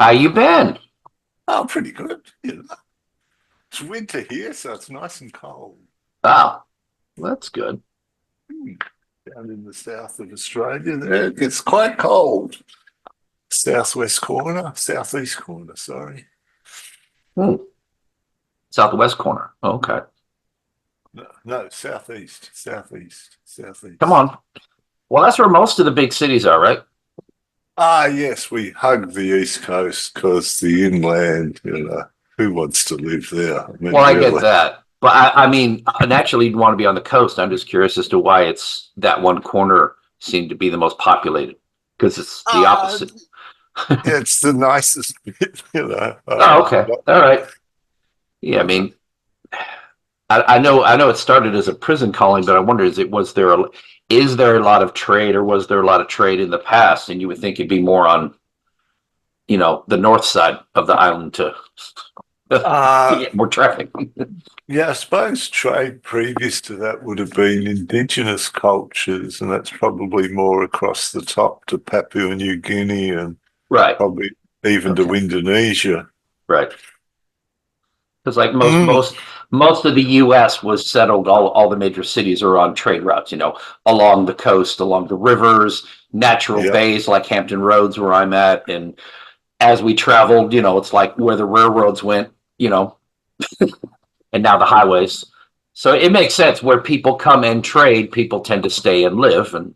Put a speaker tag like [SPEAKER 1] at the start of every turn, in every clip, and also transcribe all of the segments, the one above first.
[SPEAKER 1] How you been?
[SPEAKER 2] Oh, pretty good. It's winter here, so it's nice and cold.
[SPEAKER 1] Oh, that's good.
[SPEAKER 2] Hmm. Down in the south of Australia, there it gets quite cold. Southwest corner, southeast corner, sorry.
[SPEAKER 1] Hmm. Southwest corner. Okay.
[SPEAKER 2] No,
[SPEAKER 1] Come
[SPEAKER 2] southeast.
[SPEAKER 1] on. Well, that's where most of the big cities are, right?
[SPEAKER 2] Ah, yes, we hug the east coast because the inland, who wants to live there? I mean,
[SPEAKER 1] Well, I get
[SPEAKER 2] really.
[SPEAKER 1] that. But I mean, naturally, you'd want to be on the coast. I'm just curious as to why it's that one corner seemed to be the most populated because it's the
[SPEAKER 2] Ah,
[SPEAKER 1] opposite.
[SPEAKER 2] it's the nicest bit,
[SPEAKER 1] Oh, okay. All right. Yeah, I
[SPEAKER 2] uh,
[SPEAKER 1] mean, I know it started as a prison colony, but I wonder is there a lot of trade or was there a lot of trade in the past? And you would think it'd be more on, the north side of the island to
[SPEAKER 2] uh,
[SPEAKER 1] get more traffic.
[SPEAKER 2] Yeah, I suppose trade previous to that would have been indigenous cultures, and that's probably more across the top to Papua New Guinea and
[SPEAKER 1] Right.
[SPEAKER 2] probably even to
[SPEAKER 1] Okay.
[SPEAKER 2] Indonesia.
[SPEAKER 1] Right. Because like most
[SPEAKER 2] Mm,
[SPEAKER 1] most most of the U.S. was settled. All the major cities are on trade routes. Along the coast, along the rivers, natural
[SPEAKER 2] yeah,
[SPEAKER 1] bays like Hampton Roads, where I'm at, and as we traveled, it's like where the railroads went. You know, and now the highways. So it makes sense where people come and trade, people tend to stay and live, and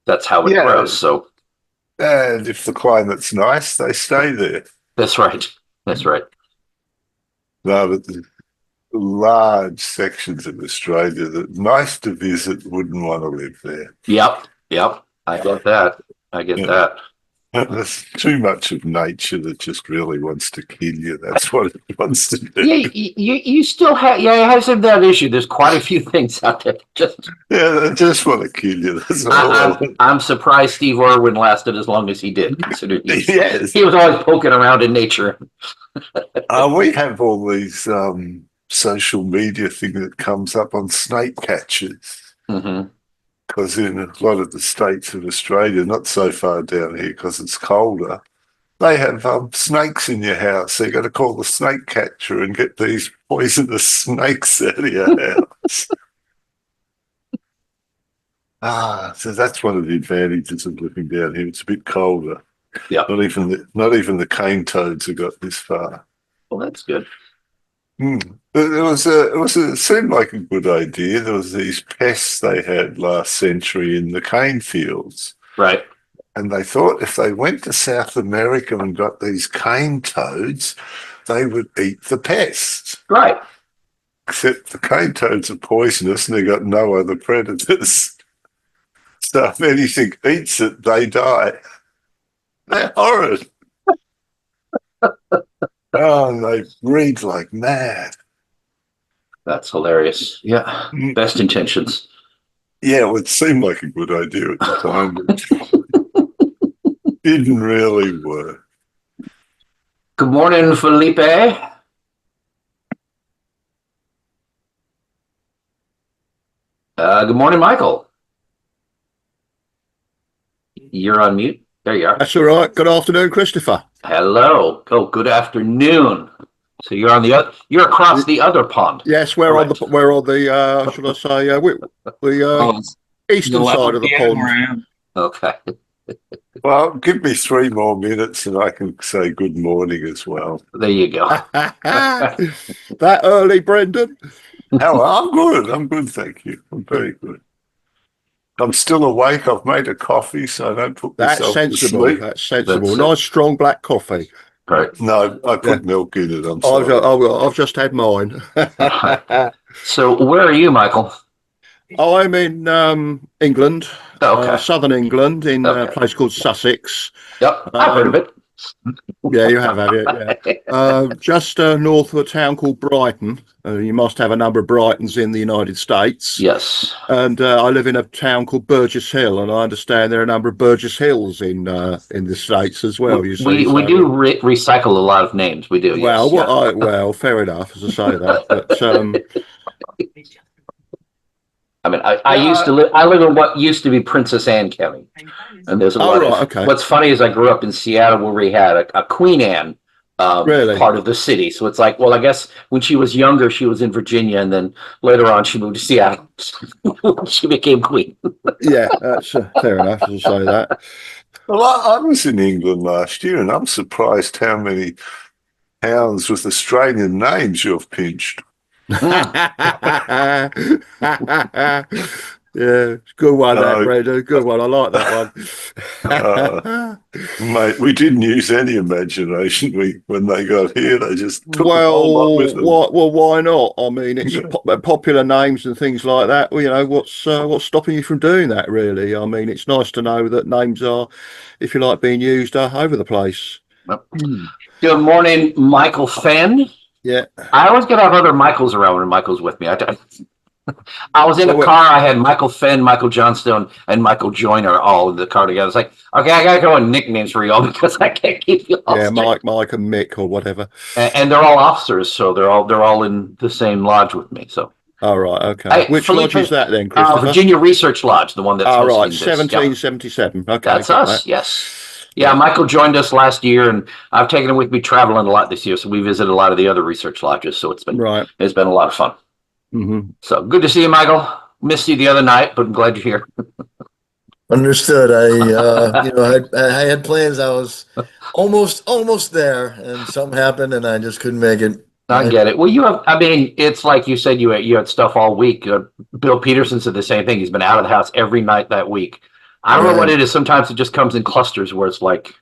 [SPEAKER 1] that's how it
[SPEAKER 2] yeah.
[SPEAKER 1] grows. So
[SPEAKER 2] And if the climate's nice, they stay there.
[SPEAKER 1] that's right. That's right.
[SPEAKER 2] No, but the large sections of Australia that nice to visit wouldn't want to live there.
[SPEAKER 1] Yep. Yep. I get that. I get
[SPEAKER 2] You know,
[SPEAKER 1] that.
[SPEAKER 2] there's too much of nature that just really wants to kill you. That's what it wants to do.
[SPEAKER 1] Yeah, you still have you have some of that issue. There's quite a few things out there. Just
[SPEAKER 2] Yeah, they just want to kill you. That's
[SPEAKER 1] I,
[SPEAKER 2] all I
[SPEAKER 1] I'm
[SPEAKER 2] want.
[SPEAKER 1] I'm surprised Steve Irwin lasted as long as he did, considering
[SPEAKER 2] Yes.
[SPEAKER 1] he was always poking around in nature.
[SPEAKER 2] We have all these social media thing that comes up on snake catchers
[SPEAKER 1] Hmm.
[SPEAKER 2] because in a lot of the states of Australia, not so far down here because it's colder, they have snakes in your house. So you got to call the snake catcher and get these poisonous snakes out of your house. So that's one of the advantages of living down here. It's a bit colder.
[SPEAKER 1] Yep.
[SPEAKER 2] Not even the cane toads have got this far.
[SPEAKER 1] Well, that's good.
[SPEAKER 2] Hmm. It seemed like a good idea. There was these pests they had last century in the cane fields,
[SPEAKER 1] Right.
[SPEAKER 2] and they thought if they went to South America and got these cane toads, they would eat the pests.
[SPEAKER 1] Right.
[SPEAKER 2] Except the cane toads are poisonous and they got no other predators. So if anything eats it, they die. They're horrid. Oh, and they breed like mad.
[SPEAKER 1] That's hilarious. Yeah.
[SPEAKER 2] Mm.
[SPEAKER 1] Best intentions.
[SPEAKER 2] Yeah, it seemed like a good idea at the time, but didn't really work.
[SPEAKER 1] Good morning, Felipe. Good morning, Michael. You're on mute. There you are.
[SPEAKER 3] That's all right. Good afternoon, Christopher.
[SPEAKER 1] Hello. Oh, good afternoon. So you're across the other pond.
[SPEAKER 3] Yes,
[SPEAKER 1] Correct.
[SPEAKER 3] we're on the should I say the
[SPEAKER 4] Oh, it's
[SPEAKER 3] eastern side
[SPEAKER 4] 11
[SPEAKER 3] of the
[SPEAKER 4] p.m.
[SPEAKER 3] pond.
[SPEAKER 4] where I am.
[SPEAKER 1] Okay.
[SPEAKER 2] Well, give me 3 more minutes and I can say good morning as well.
[SPEAKER 1] There you go.
[SPEAKER 3] That early, Brendan.
[SPEAKER 2] How I'm good. I'm good, thank you. I'm very good. I'm still awake. I've made a coffee, so I don't put
[SPEAKER 3] That's
[SPEAKER 2] myself to
[SPEAKER 3] sensible.
[SPEAKER 2] sleep.
[SPEAKER 3] That's sensible.
[SPEAKER 1] That's it.
[SPEAKER 3] Nice strong black coffee.
[SPEAKER 1] Right.
[SPEAKER 2] No, I
[SPEAKER 3] Yeah.
[SPEAKER 2] put milk in it. I'm
[SPEAKER 3] I've,
[SPEAKER 2] sorry.
[SPEAKER 3] I've just had mine.
[SPEAKER 1] So where are you, Michael?
[SPEAKER 3] I'm in England,
[SPEAKER 1] Okay.
[SPEAKER 3] southern England, in a
[SPEAKER 1] Okay.
[SPEAKER 3] place called Sussex.
[SPEAKER 1] Yep. I've heard of it.
[SPEAKER 3] Yeah, you have you? Yeah. Just north of a town called Brighton. You must have a number of Brightons in the United States.
[SPEAKER 1] Yes.
[SPEAKER 3] And I live in a town called Burgess Hill, and I understand there are a number of Burgess Hills in the States as well. You see,
[SPEAKER 1] We do recycle a lot of names. We do.
[SPEAKER 3] well,
[SPEAKER 1] Yes.
[SPEAKER 3] well, fair enough, as I say that. But
[SPEAKER 1] I mean, I used to live. I live in what used to be Princess Anne County, and there's a lot
[SPEAKER 3] right,
[SPEAKER 1] of.
[SPEAKER 3] okay.
[SPEAKER 1] What's funny is I grew up in Seattle, where we had a Queen Anne
[SPEAKER 3] Really?
[SPEAKER 1] part of the city. So it's like, well, I guess when she was younger, she was in Virginia, and then later on, she moved to Seattle. She became queen.
[SPEAKER 3] Yeah, that's fair enough to say that.
[SPEAKER 2] Well, I was in England last year, and I'm surprised how many towns with Australian names you've pinched.
[SPEAKER 3] Yeah, good one, that,
[SPEAKER 2] Uh,
[SPEAKER 3] Brenda. Good one. I like that
[SPEAKER 2] uh,
[SPEAKER 3] one.
[SPEAKER 2] Mate, we didn't use any imagination. When they got here, they just took a whole lot with them.
[SPEAKER 3] Why not? I mean, it's popular names and things like that. Well, what's stopping you from doing that, really? I mean, it's nice to know that names are, if you like, being used over the place.
[SPEAKER 1] Good morning, Michael Fenn.
[SPEAKER 3] Yeah.
[SPEAKER 1] I always get to have other Michaels around when Michael's with me. I was in a car. I had Michael Fenn, Michael Johnstone, and Michael Joyner all in the car together. It's like, okay, I gotta go on nicknames for y'all because I can't keep you all.
[SPEAKER 3] Yeah, Mike, and Mick, or whatever.
[SPEAKER 1] And they're all officers, so they're all in the same lodge with me. So.
[SPEAKER 3] All right, okay. Which lodge is that then, Christopher?
[SPEAKER 1] Virginia Research Lodge, the one that's
[SPEAKER 3] all right,
[SPEAKER 1] this.
[SPEAKER 3] 1777.
[SPEAKER 1] Yep.
[SPEAKER 3] Okay,
[SPEAKER 1] that's us.
[SPEAKER 3] That.
[SPEAKER 1] Yes. Yeah, Michael joined us last year, and I've taken him with me traveling a lot this year. So we visited a lot of the other research lodges. So it's been a lot of fun.
[SPEAKER 3] Mm-hmm.
[SPEAKER 1] So good to see you, Michael. Missed you the other night, but I'm glad you're here.
[SPEAKER 4] Understood. I had plans. I was almost there, and something happened, and I just couldn't make it.
[SPEAKER 1] I get it. Well, it's like you said, you had stuff all week. Bill Peterson said the same thing. He's been out of the house every night that week. I don't know what it is. Sometimes it just comes in clusters where it's like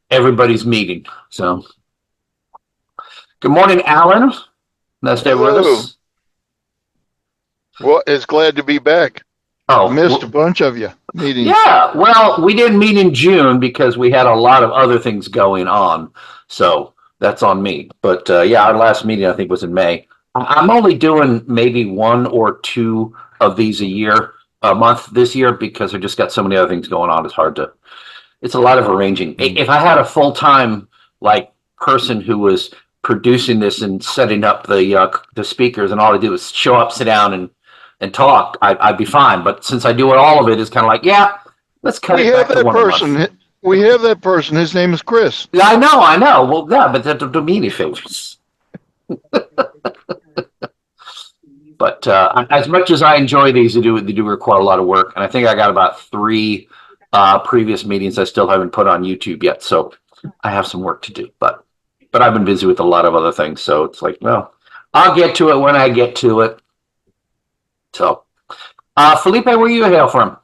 [SPEAKER 1] everybody's meeting. So, good morning, Alan. Nice to have with us.
[SPEAKER 5] Well, it's glad to be back.
[SPEAKER 1] Oh,
[SPEAKER 5] missed a bunch of you meetings.
[SPEAKER 1] Yeah, well, we didn't meet in June because we had a lot of other things going on. So that's on me. But our last meeting I think was in May. I'm only doing maybe one or two of these a month this year because I just got so many other things going on. It's a lot of arranging. If I had a full-time person who was producing this and setting up the speakers, and all I do is show up, sit down, and talk, I'd be fine. But since I do all of it, it's kind of like, let's cut it back to one month.
[SPEAKER 5] We have that person. His name is Chris.
[SPEAKER 1] I know. Well, yeah, but that don't do me any favors. But as much as I enjoy these, they do require a lot of work. And I think I got about 3 previous meetings I still haven't put on YouTube yet. So I have some work to do. But I've been busy with a lot of other things. So it's like, well, I'll get to it when I get to it. So, Felipe, where you hail from?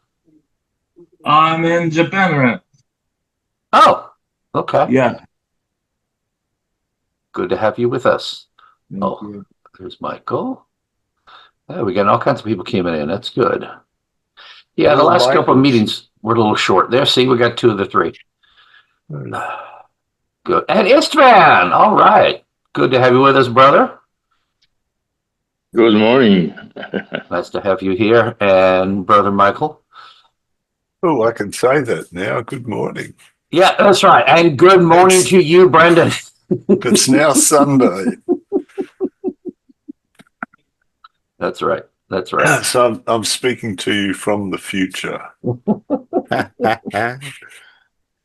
[SPEAKER 6] I'm in Japan, right?
[SPEAKER 1] Oh, okay.
[SPEAKER 6] Yeah.
[SPEAKER 1] Good to have you with us.
[SPEAKER 6] Thank you.
[SPEAKER 1] There's Michael. Yeah, we got all kinds of people coming in. That's good. Yeah, the last couple of meetings were a little short. There, see, we got 2 of the 3. Good. And Istvan, all right. Good to have you with us, brother.
[SPEAKER 7] Good morning.
[SPEAKER 1] Nice to have you here. And Brother Michael.
[SPEAKER 2] Oh, I can say that now. Good morning.
[SPEAKER 1] Yeah, that's right. And good morning to you, Brendan.
[SPEAKER 2] It's now Sunday.
[SPEAKER 1] That's right. That's right.
[SPEAKER 2] So I'm speaking to you from the future.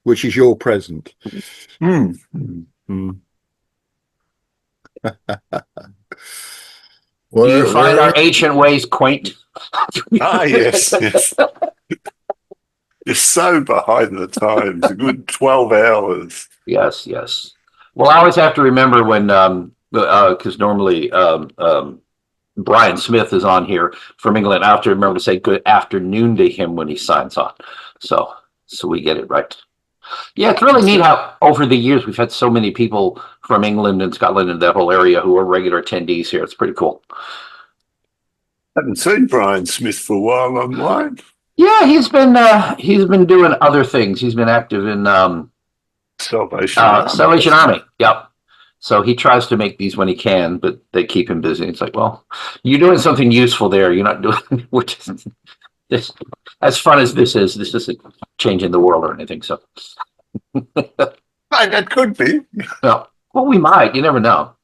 [SPEAKER 3] Which is your present.
[SPEAKER 2] Mm.
[SPEAKER 1] Do you find our ancient ways quaint?
[SPEAKER 2] Yes. You're so behind the times. A good 12 hours.
[SPEAKER 1] Yes. Well, I always have to remember when, because normally Brian Smith is on here from England. I have to remember to say good afternoon to him when he signs on. So we get it right. Yeah, it's really neat how over the years we've had so many people from England and Scotland and that whole area who are regular attendees here. It's pretty cool.
[SPEAKER 2] Haven't seen Brian Smith for a while online.
[SPEAKER 1] Yeah, he's been doing other things. He's been active in Salvation Army. Yep. So he tries to make these when he can, but they keep him busy. It's like, well, you're doing something useful there. You're not doing which is this as fun as this is. This isn't changing the world or anything. So
[SPEAKER 2] That could be.
[SPEAKER 1] no. Well, we might. You never know.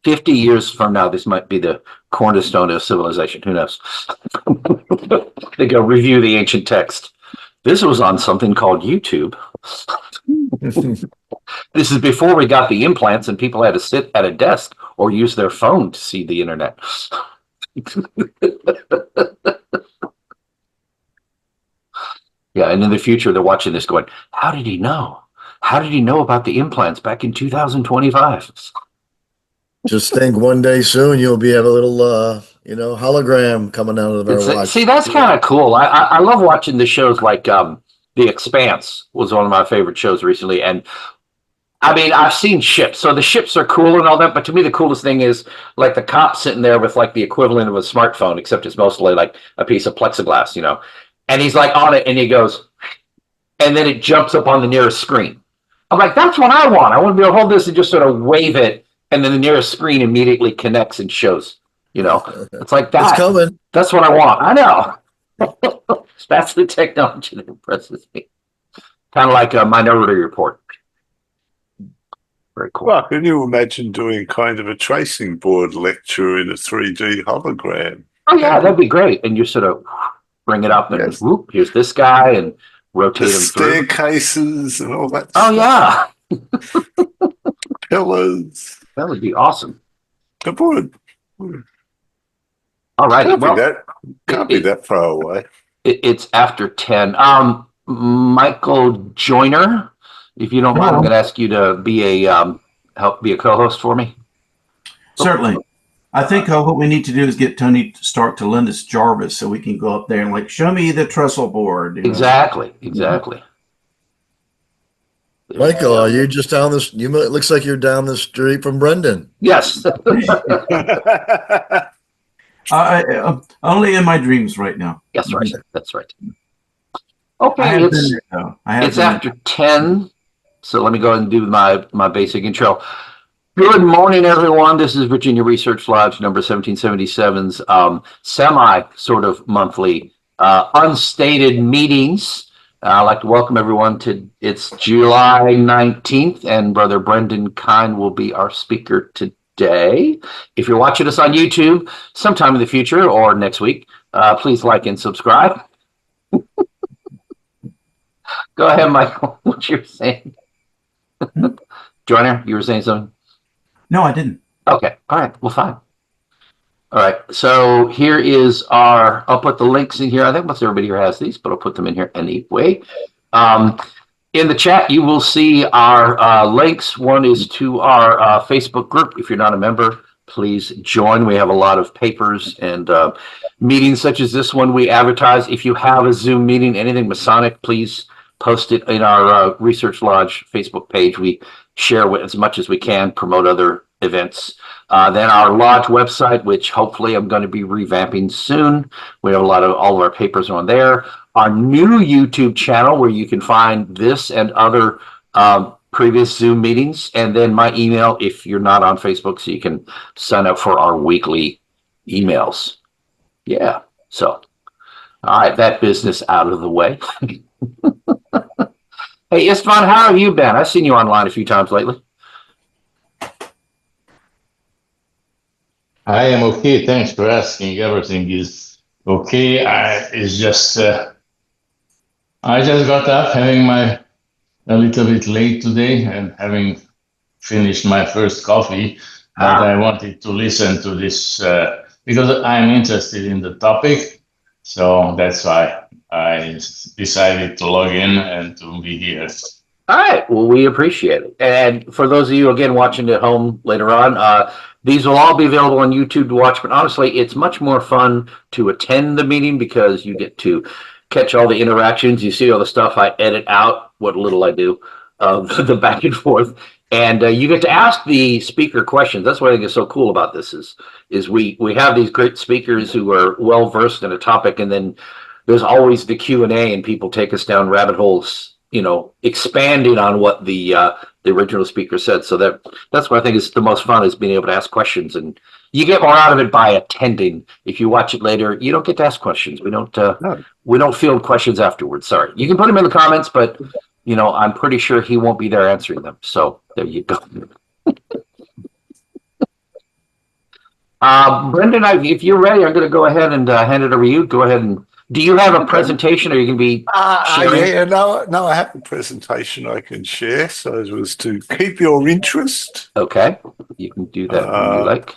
[SPEAKER 1] 50 years from now, this might be the cornerstone of civilization. Who knows? They go review the ancient text. This was on something called YouTube. This is before we got the implants and people had to sit at a desk or use their phone to see the internet. Yeah, and in the future, they're watching this going, how did he know? How did he know about the implants back in 2025?
[SPEAKER 4] Just think one day soon you'll have a little, hologram coming out of our watch.
[SPEAKER 1] See, that's kind of cool. I love watching the shows like The Expanse was one of my favorite shows recently. And I mean, I've seen ships, so the ships are cool and all that. But to me, the coolest thing is like the cop sitting there with like the equivalent of a smartphone, except it's mostly like a piece of plexiglass, and he's like on it and he goes, and then it jumps up on the nearest screen. I'm like, that's what I want. I want to be able to hold this and just sort of wave it. And then the nearest screen immediately connects and shows, it's like that.
[SPEAKER 4] It's coming.
[SPEAKER 1] That's what I want. I know. That's the technology that impresses me. Kind of like a Minority Report. Very cool.
[SPEAKER 2] Well, can you imagine doing kind of a tracing board lecture in a 3D hologram?
[SPEAKER 1] Oh, yeah, that'd be great. And you sort of bring it up and
[SPEAKER 2] Yes.
[SPEAKER 1] whoop, here's this guy and rotate
[SPEAKER 2] The
[SPEAKER 1] him through.
[SPEAKER 2] staircases and all that
[SPEAKER 1] Oh,
[SPEAKER 2] stuff.
[SPEAKER 1] yeah.
[SPEAKER 2] Pillars.
[SPEAKER 1] That would be awesome.
[SPEAKER 2] Good board.
[SPEAKER 1] All right.
[SPEAKER 2] Can't be that far away.
[SPEAKER 1] It's after 10. Michael Joyner, if you don't mind, I'm going to ask you to be help be a co-host for me.
[SPEAKER 8] Certainly. I think what we need to do is get Tony Stark to lend us Jarvis so we can go up there and like, show me the trestle board.
[SPEAKER 1] Exactly.
[SPEAKER 4] Michael, are you just down this? It looks like you're down the street from Brendan.
[SPEAKER 1] Yes.
[SPEAKER 8] Only in my dreams right now.
[SPEAKER 1] That's right.
[SPEAKER 8] I
[SPEAKER 1] Okay,
[SPEAKER 8] have been there, though.
[SPEAKER 1] it's after 10, so let me go ahead and do my basic intro. Good morning, everyone. This is Virginia Research Lodge number 1777's semi sort of monthly unstated meetings. I'd like to welcome everyone to it's July 19th, and Brother Brendan Kyne will be our speaker today. If you're watching us on YouTube sometime in the future or next week, please like and subscribe. Go ahead, Michael. What you're saying? Joyner, you were saying something?
[SPEAKER 8] No, I didn't.
[SPEAKER 1] Okay. All right. Well, fine. All right. So here is I'll put the links in here. I think most everybody here has these, but I'll put them in here anyway. In the chat, you will see our links. One is to our Facebook group. If you're not a member, please join. We have a lot of papers and meetings such as this one we advertise. If you have a Zoom meeting, anything Masonic, please post it in our Research Lodge Facebook page. We share with as much as we can, promote other events. Then our lodge website, which hopefully I'm going to be revamping soon. We have all of our papers on there. Our new YouTube channel where you can find this and other previous Zoom meetings, and then my email if you're not on Facebook, so you can sign up for our weekly emails. Yeah. So, all right, that business out of the way. Hey, Istvan, how have you been? I've seen you online a few times lately.
[SPEAKER 7] I am okay. Thanks for asking. Everything is okay. I just got up having a little bit late today and having finished my first coffee, but I wanted to listen to this because I'm interested in the topic. So that's why I decided to log in and to be here.
[SPEAKER 1] All right. Well, we appreciate it. And for those of you, again, watching at home later on, these will all be available on YouTube to watch. But honestly, it's much more fun to attend the meeting because you get to catch all the interactions. You see all the stuff I edit out, what little I do, of the back and forth. And you get to ask the speaker questions. That's what I think is so cool about this is we have these great speakers who are well versed in a topic, and then there's always the Q&A, and people take us down rabbit holes, expanding on what the original speaker said. So that's what I think is the most fun, is being able to ask questions, and you get more out of it by attending. If you watch it later, you don't get to ask questions. We don't field questions afterwards. Sorry, you can put them in the comments, but I'm pretty sure he won't be there answering them. So there you go. Brendan, if you're ready, I'm going to go ahead and hand it over to you. Go ahead and do you have a presentation, or you can be sharing?
[SPEAKER 2] Yeah, no, I have a presentation I can share. So it was to keep your interest.
[SPEAKER 1] Okay, you can do that when you like.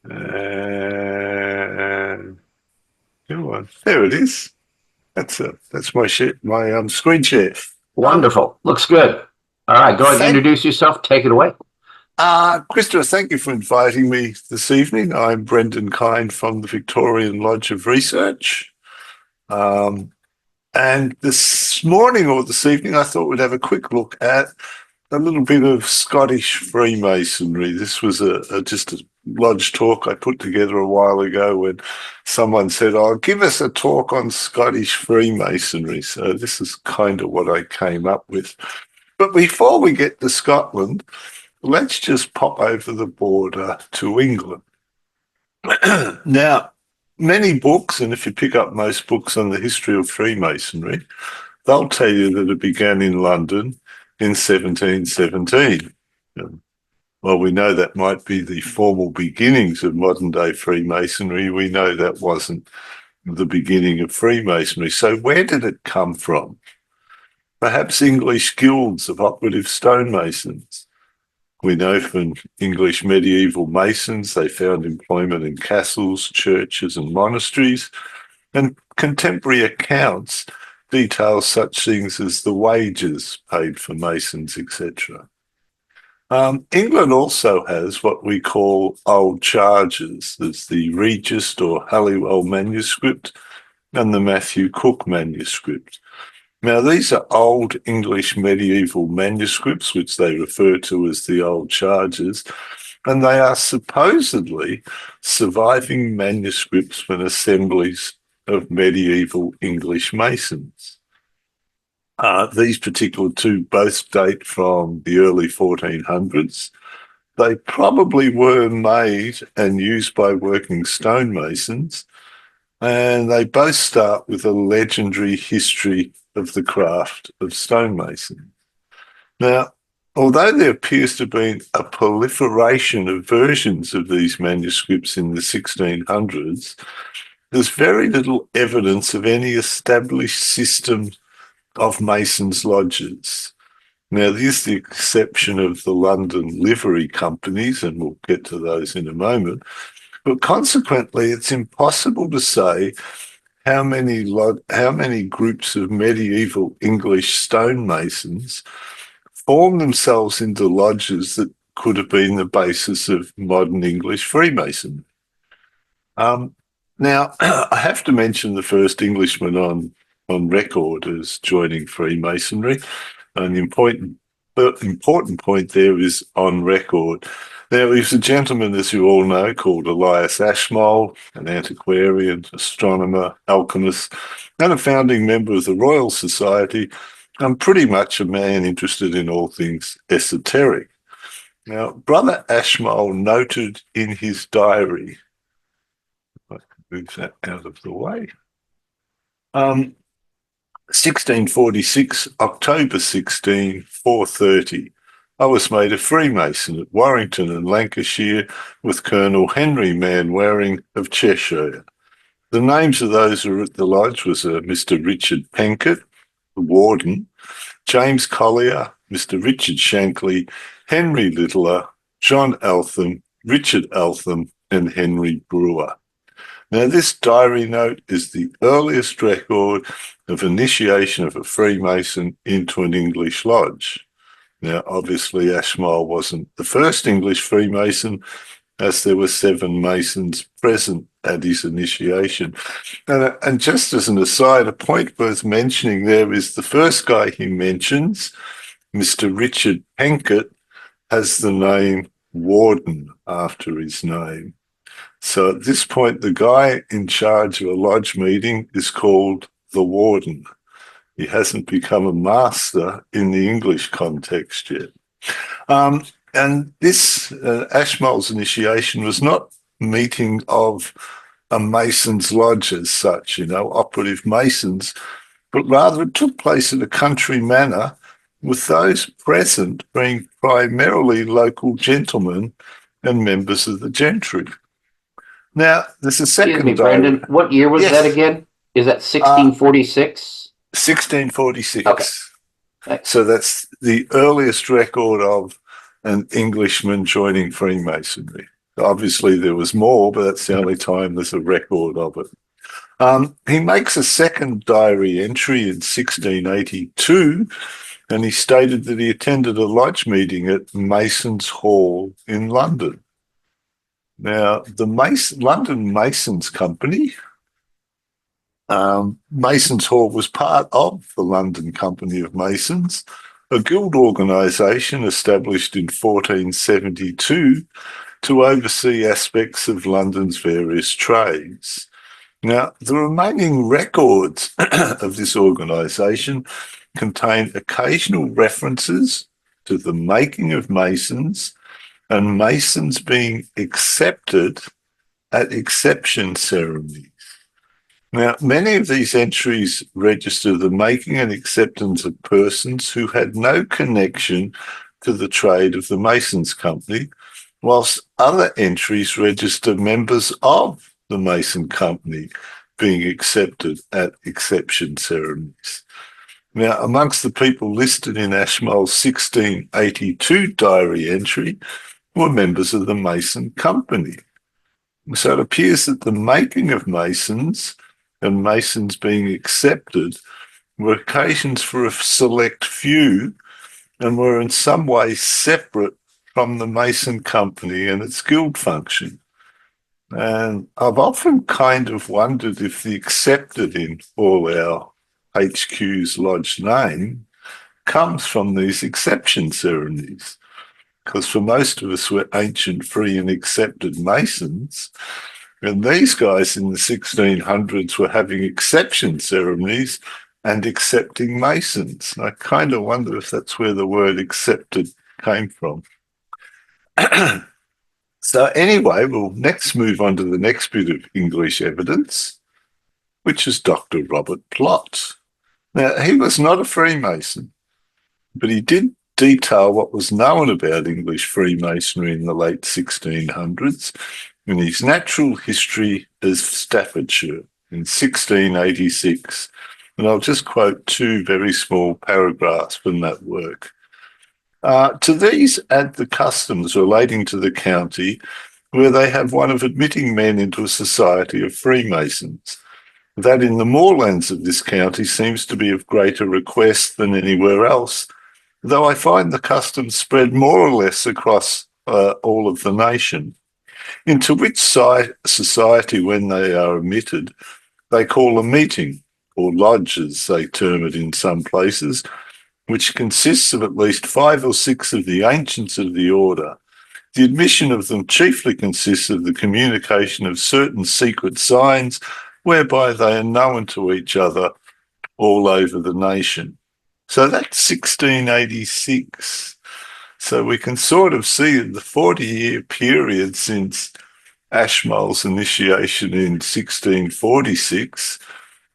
[SPEAKER 2] And come on, there it is. That's my screen share.
[SPEAKER 1] Wonderful. Looks good. All right, go ahead and introduce yourself. Take it away.
[SPEAKER 2] Christopher, thank you for inviting me this evening. I'm Brendan Kyne from the Victorian Lodge of Research. And this morning or this evening, I thought we'd have a quick look at a little bit of Scottish Freemasonry. This was just a lodge talk I put together a while ago when someone said, "Oh, give us a talk on Scottish Freemasonry." So this is kind of what I came up with. But before we get to Scotland, let's just pop over the border to England. Now, many books, and if you pick up most books on the history of Freemasonry, they'll tell you that it began in London in 1717. Well, we know that might be the formal beginnings of modern day Freemasonry. We know that wasn't the beginning of Freemasonry. So where did it come from? Perhaps English guilds of operative stonemasons. We know from English medieval masons, they found employment in castles, churches, and monasteries, and contemporary accounts detail such things as the wages paid for masons, etc. England also has what we call old charges. There's the Regist or Halliwell manuscript and the Matthew Cook manuscript. Now, these are old English medieval manuscripts, which they refer to as the old charges, and they are supposedly surviving manuscripts from assemblies of medieval English masons. These particular two both date from the early 1400s. They probably were made and used by working stonemasons, and they both start with a legendary history of the craft of stonemason. Now, although there appears to have been a proliferation of versions of these manuscripts in the 1600s, there's very little evidence of any established system of Masons' lodges. Now, there's the exception of the London livery companies, and we'll get to those in a moment. But consequently, it's impossible to say how many groups of medieval English stonemasons formed themselves into lodges that could have been the basis of modern English Freemasonry. Now, I have to mention the first Englishman on record as joining Freemasonry. An important point there is on record. Now, he's a gentleman, as you all know, called Elias Ashmole, an antiquarian, astronomer, alchemist, and a founding member of the Royal Society, and pretty much a man interested in all things esoteric. Now, Brother Ashmole noted in his diary, if I can move that out of the way, 1646, October 16, 4:30. I was made a Freemason at Warrington in Lancashire with Colonel Henry Manwaring of Cheshire. The names of those who were at the lodge was Mr. Richard Penkett, the warden, James Collier, Mr. Richard Shankly, Henry Littler, John Eltham, Richard Eltham, and Henry Brewer. Now, this diary note is the earliest record of initiation of a Freemason into an English lodge. Now, obviously, Ashmole wasn't the first English Freemason, as there were 7 Masons present at his initiation. And just as an aside, a point worth mentioning there is the first guy he mentions, Mr. Richard Penkett, has the name Warden after his name. So at this point, the guy in charge of a lodge meeting is called the Warden. He hasn't become a master in the English context yet. And this Ashmole's initiation was not meeting of a Mason's lodge as such, operative Masons, but rather it took place in a country manor with those present being primarily local gentlemen and members of the gentry. Now, there's a
[SPEAKER 1] Excuse
[SPEAKER 2] second
[SPEAKER 1] me, Brendan. What year was
[SPEAKER 2] Yes.
[SPEAKER 1] that again? Is that 1646?
[SPEAKER 2] 1646.
[SPEAKER 1] Okay. Thanks.
[SPEAKER 2] So that's the earliest record of an Englishman joining Freemasonry. Obviously, there was more, but that's the only time there's a record of it. He makes a second diary entry in 1682, and he stated that he attended a lodge meeting at Masons Hall in London. Now, the London Masons Company, Masons Hall was part of the London Company of Masons, a guild organisation established in 1472 to oversee aspects of London's various trades. Now, the remaining records of this organisation contain occasional references to the making of masons and masons being accepted at exception ceremonies. Now, many of these entries register the making and acceptance of persons who had no connection to the trade of the Masons Company, whilst other entries register members of the Mason Company being accepted at exception ceremonies. Now, amongst the people listed in Ashmole's 1682 diary entry were members of the Mason Company. So it appears that the making of masons and masons being accepted were occasions for a select few and were in some way separate from the Mason Company and its guild function. And I've often kind of wondered if the accepted in all our HQ's lodge name comes from these exception ceremonies. Because for most of us, we're ancient, free and accepted Masons. And these guys in the 1600s were having exception ceremonies and accepting Masons. And I kind of wonder if that's where the word accepted came from. So anyway, we'll next move on to the next bit of English evidence, which is Dr. Robert Plott. Now, he was not a Freemason, but he did detail what was known about English Freemasonry in the late 1600s in his Natural History of Staffordshire in 1686. And I'll just quote two very small paragraphs from that work. To these add the customs relating to the county, where they have one of admitting men into a society of Freemasons. That in the moorlands of this county seems to be of greater request than anywhere else, though I find the customs spread more or less across all of the nation, into which society, when they are admitted, they call a meeting, or lodge as they term it in some places, which consists of at least 5 or 6 of the ancients of the order. The admission of them chiefly consists of the communication of certain secret signs whereby they are known to each other all over the nation. So that's 1686. So we can sort of see in the 40-year period since Ashmole's initiation in 1646,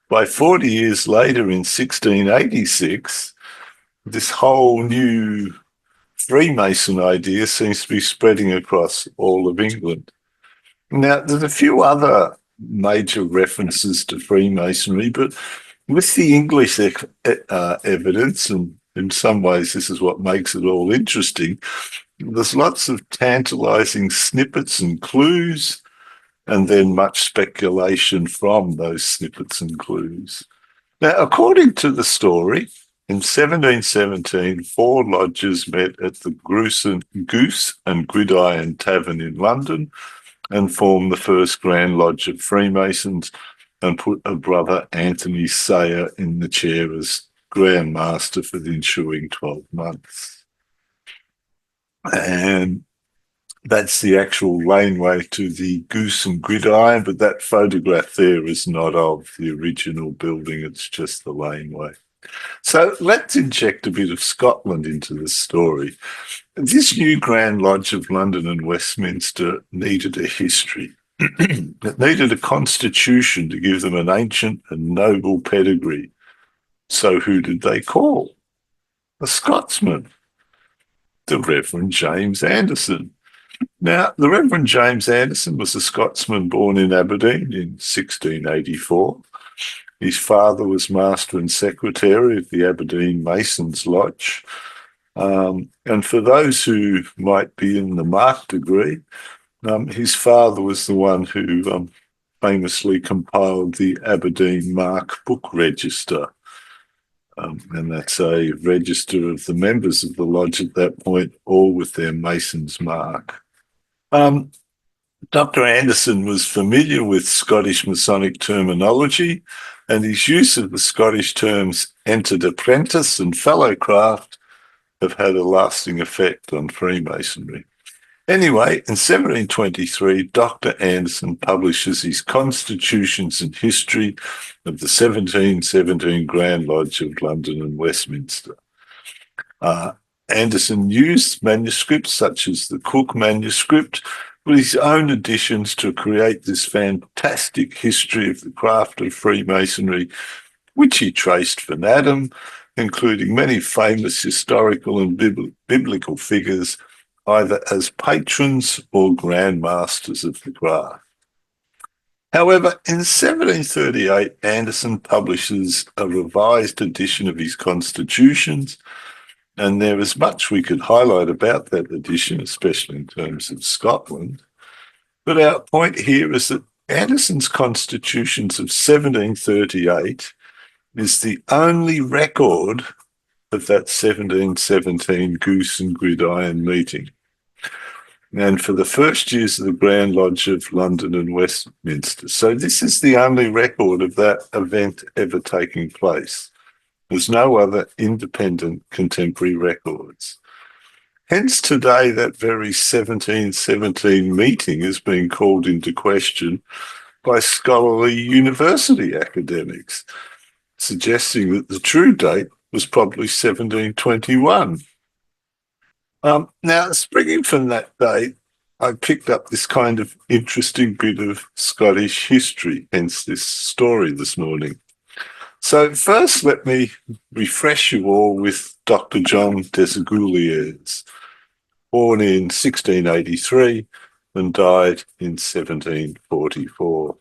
[SPEAKER 2] by 40 years later in 1686, this whole new Freemason idea seems to be spreading across all of England. Now, there's a few other major references to Freemasonry, but with the English evidence, and in some ways this is what makes it all interesting, there's lots of tantalizing snippets and clues, and then much speculation from those snippets and clues. Now, according to the story, in 1717, 4 lodges met at the Goose and Gridiron Tavern in London and formed the first Grand Lodge of Freemasons and put a brother Anthony Sayer in the chair as Grand Master for the ensuing 12 months. And that's the actual laneway to the Goose and Gridiron, but that photograph there is not of the original building, it's just the laneway. So let's inject a bit of Scotland into this story. This new Grand Lodge of London and Westminster needed a history. It needed a constitution to give them an ancient and noble pedigree. So who did they call? A Scotsman, the Reverend James Anderson. Now, the Reverend James Anderson was a Scotsman born in Aberdeen in 1684. His father was Master and Secretary of the Aberdeen Masons Lodge. And for those who might be in the mark degree, his father was the one who famously compiled the Aberdeen Mark Book Register. And that's a register of the members of the lodge at that point, all with their Mason's mark. Dr. Anderson was familiar with Scottish Masonic terminology, and his use of the Scottish terms entered apprentice and fellow craft have had a lasting effect on Freemasonry. Anyway, in 1723, Dr. Anderson publishes his Constitutions and History of the 1717 Grand Lodge of London and Westminster. Anderson used manuscripts such as the Cook manuscript with his own additions to create this fantastic history of the craft of Freemasonry, which he traced from Adam, including many famous historical and biblical figures, either as patrons or grand masters of the craft. However, in 1738, Anderson publishes a revised edition of his Constitutions, and there is much we could highlight about that edition, especially in terms of Scotland. But our point here is that Anderson's Constitutions of 1738 is the only record of that 1717 Goose and Gridiron meeting. And for the first years of the Grand Lodge of London and Westminster. So this is the only record of that event ever taking place. There's no other independent contemporary records. Hence today, that very 1717 meeting is being called into question by scholarly university academics, suggesting that the true date was probably 1721. Now, springing from that date, I picked up this kind of interesting bit of Scottish history, hence this story this morning. So first, let me refresh you all with Dr. John Desaguliers, born in 1683 and died in 1744.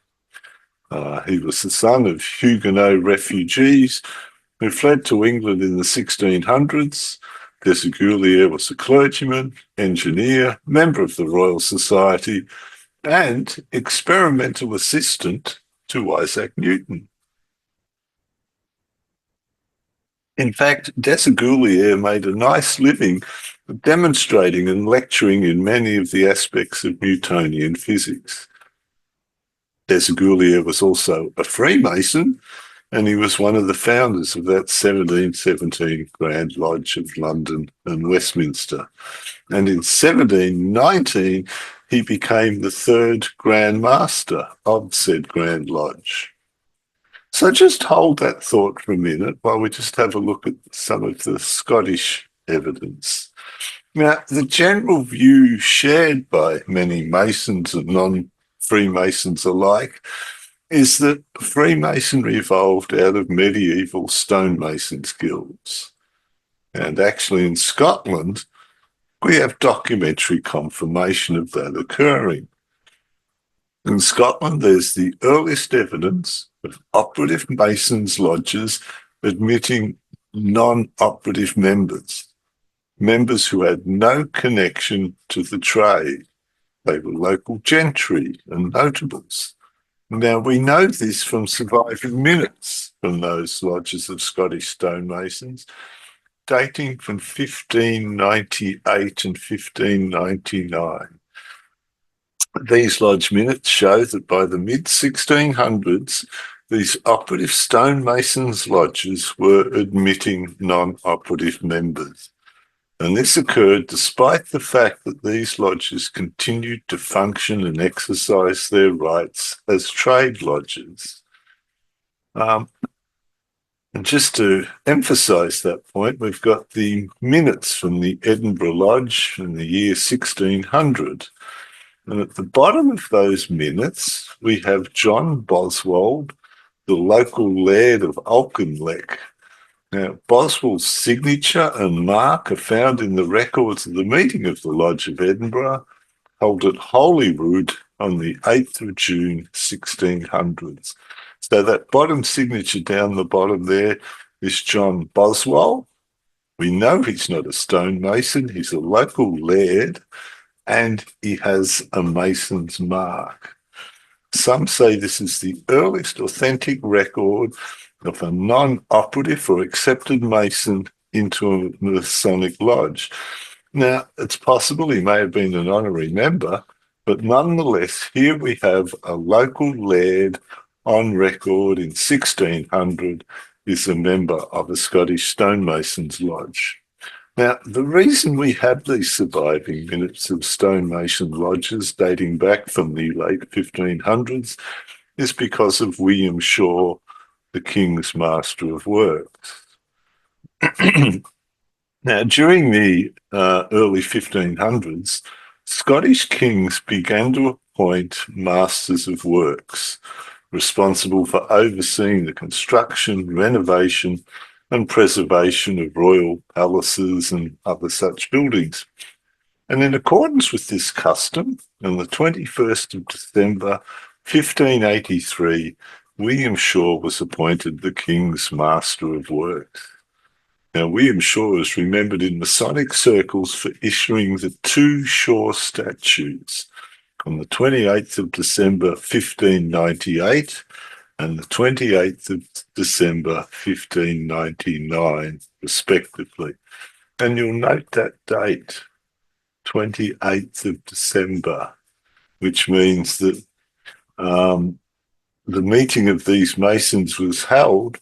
[SPEAKER 2] He was the son of Huguenot refugees who fled to England in the 1600s. Desaguliers was a clergyman, engineer, member of the Royal Society, and experimental assistant to Isaac Newton. In fact, Desaguliers made a nice living demonstrating and lecturing in many of the aspects of Newtonian physics. Desaguliers was also a Freemason, and he was one of the founders of that 1717 Grand Lodge of London and Westminster. And in 1719, he became the third Grand Master of said Grand Lodge. So just hold that thought for a minute while we just have a look at some of the Scottish evidence. Now, the general view shared by many Masons and non-Freemasons alike is that Freemasonry evolved out of medieval stonemasons guilds. And actually in Scotland, we have documentary confirmation of that occurring. In Scotland, there's the earliest evidence of operative Masons lodges admitting non-operative members, members who had no connection to the trade. They were local gentry and notables. Now, we know this from surviving minutes from those lodges of Scottish stonemasons, dating from 1598 and 1599. These lodge minutes show that by the mid-1600s, these operative stonemasons lodges were admitting non-operative members. And this occurred despite the fact that these lodges continued to function and exercise their rights as trade lodges. And just to emphasise that point, we've got the minutes from the Edinburgh Lodge in the year 1600. And at the bottom of those minutes, we have John Boswell, the local laird of Auchinleck. Now, Boswell's signature and mark are found in the records of the meeting of the Lodge of Edinburgh, held at Holyrood on the 8th of June 1600s. So that bottom signature down the bottom there is John Boswell. We know he's not a stonemason, he's a local laird, and he has a mason's mark. Some say this is the earliest authentic record of a non-operative or accepted mason into a Masonic lodge. Now, it's possible he may have been an honorary member, but nonetheless, here we have a local laird on record in 1600 is a member of a Scottish stonemason's lodge. Now, the reason we have these surviving minutes of stonemason lodges dating back from the late 1500s is because of William Shaw, the King's Master of Works. Now, during the early 1500s, Scottish kings began to appoint Masters of Works, responsible for overseeing the construction, renovation, and preservation of royal palaces and other such buildings. And in accordance with this custom, on the 21st of December 1583, William Shaw was appointed the King's Master of Works. Now, William Shaw is remembered in Masonic circles for issuing the two Shaw statutes on the 28th of December 1598 and the 28th of December 1599, respectively. And you'll note that date, 28th of December, which means that the meeting of these Masons was held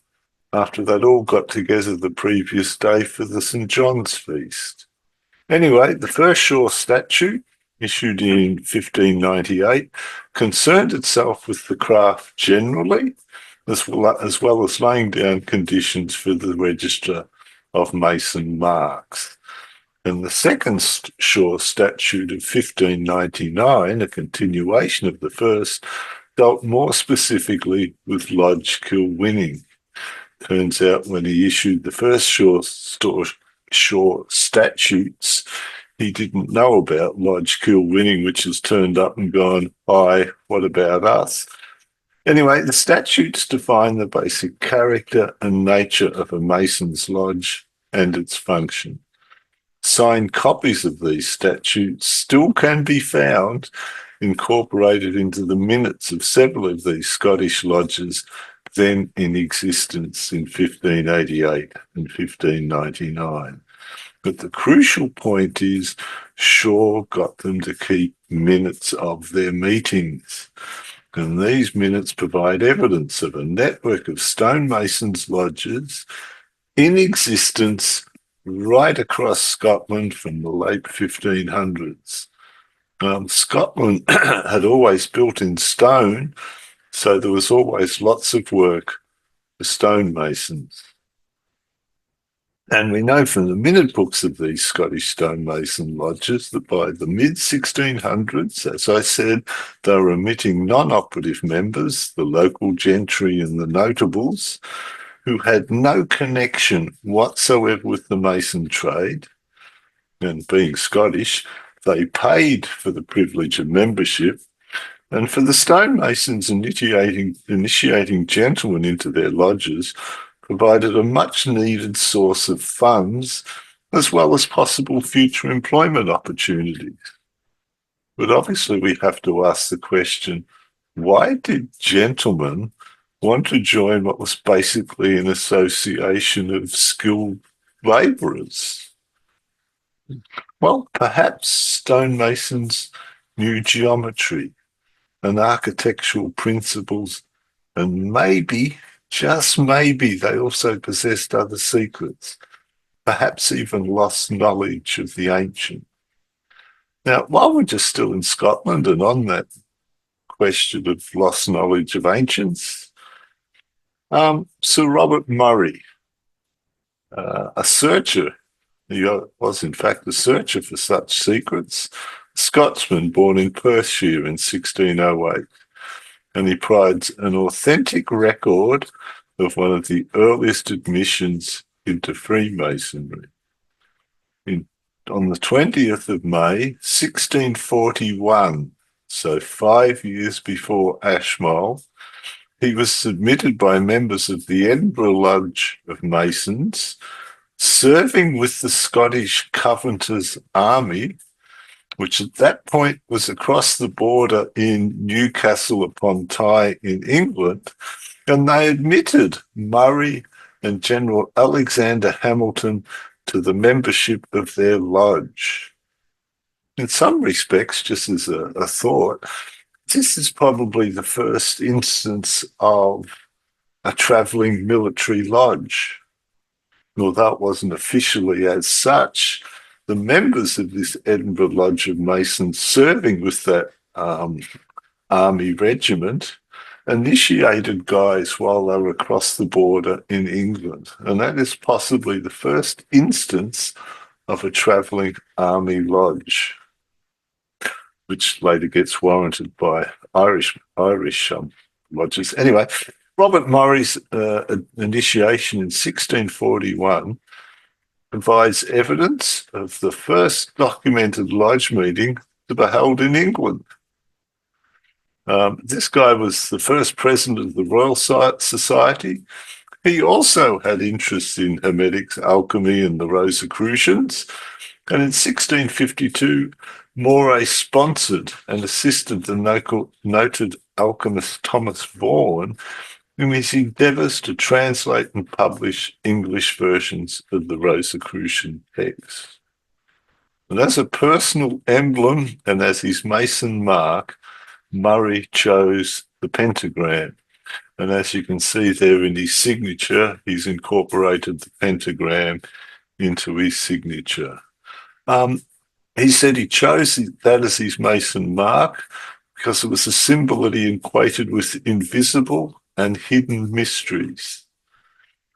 [SPEAKER 2] after they'd all got together the previous day for the St. John's feast. Anyway, the first Shaw statute, issued in 1598, concerned itself with the craft generally, as well as laying down conditions for the register of Mason marks. And the second Shaw statute of 1599, a continuation of the first, dealt more specifically with lodge kill winning. Turns out when he issued the first Shaw statutes, he didn't know about lodge kill winning, which has turned up and gone, "Hi, what about us?" Anyway, the statutes define the basic character and nature of a Mason's lodge and its function. Signed copies of these statutes still can be found incorporated into the minutes of several of these Scottish lodges then in existence in 1588 and 1599. But the crucial point is Shaw got them to keep minutes of their meetings. And these minutes provide evidence of a network of stonemasons' lodges in existence right across Scotland from the late 1500s. Scotland had always built in stone, so there was always lots of work for stonemasons. And we know from the minute books of these Scottish stonemason lodges that by the mid-1600s, as I said, they were omitting non-operative members, the local gentry and the notables, who had no connection whatsoever with the mason trade. And being Scottish, they paid for the privilege of membership. And for the stonemasons initiating gentlemen into their lodges provided a much-needed source of funds as well as possible future employment opportunities. But obviously we have to ask the question, why did gentlemen want to join what was basically an association of skilled labourers? Well, perhaps stonemasons knew geometry and architectural principles, and maybe, just maybe, they also possessed other secrets, perhaps even lost knowledge of the ancient. Now, while we're just still in Scotland and on that question of lost knowledge of ancients, Sir Robert Murray, a searcher, he was in fact a searcher for such secrets, a Scotsman born in Perthshire in 1608, and he provides an authentic record of one of the earliest admissions into Freemasonry. In on the 20th of May, 1641, so 5 years before Ashmole, he was submitted by members of the Edinburgh Lodge of Masons, serving with the Scottish Covenanters Army, which at that point was across the border in Newcastle upon Tyne in England, and they admitted Murray and General Alexander Hamilton to the membership of their lodge. In some respects, just as a thought, this is probably the first instance of a travelling military lodge. Although it wasn't officially as such, the members of this Edinburgh Lodge of Masons serving with that army regiment initiated guys while they were across the border in England. And that is possibly the first instance of a travelling army lodge, which later gets warranted by Irish lodges. Anyway, Robert Murray's initiation in 1641 provides evidence of the first documented lodge meeting to be held in England. This guy was the first president of the Royal Society. He also had interest in hermetics, alchemy, and the Rosicrucians. And in 1652, Moray sponsored and assisted the noted alchemist Thomas Vaughan in his endeavours to translate and publish English versions of the Rosicrucian texts. And as a personal emblem and as his Mason mark, Murray chose the pentagram. And as you can see there in his signature, he's incorporated the pentagram into his signature. He said he chose that as his Mason mark because it was a symbol that he equated with invisible and hidden mysteries.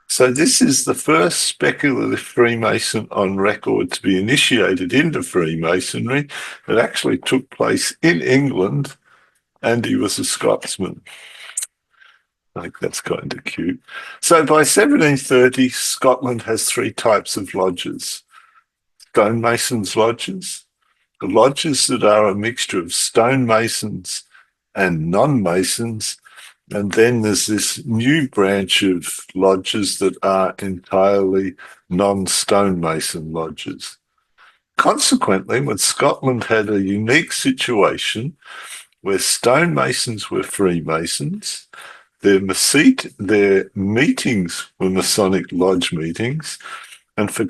[SPEAKER 2] So this is the first speculative Freemason on record to be initiated into Freemasonry. It actually took place in England, and he was a Scotsman. I think that's kind of cute. So by 1730, Scotland has three types of lodges. Stonemasons' lodges, the lodges that are a mixture of stonemasons and non-masons, and then there's this new branch of lodges that are entirely non-stonemason lodges. Consequently, when Scotland had a unique situation where stonemasons were Freemasons, their meetings were Masonic lodge meetings, and for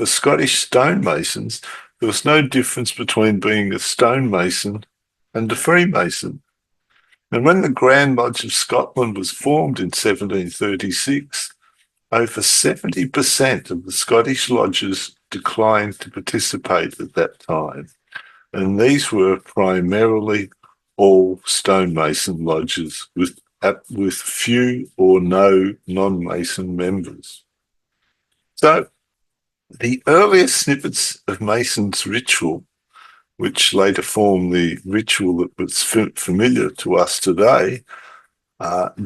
[SPEAKER 2] Scottish stonemasons, there was no difference between being a stonemason and a Freemason. And when the Grand Lodge of Scotland was formed in 1736, over 70% of the Scottish lodges declined to participate at that time. And these were primarily all stonemason lodges with few or no non-Mason members. So the earliest snippets of Mason's ritual, which later formed the ritual that was familiar to us today,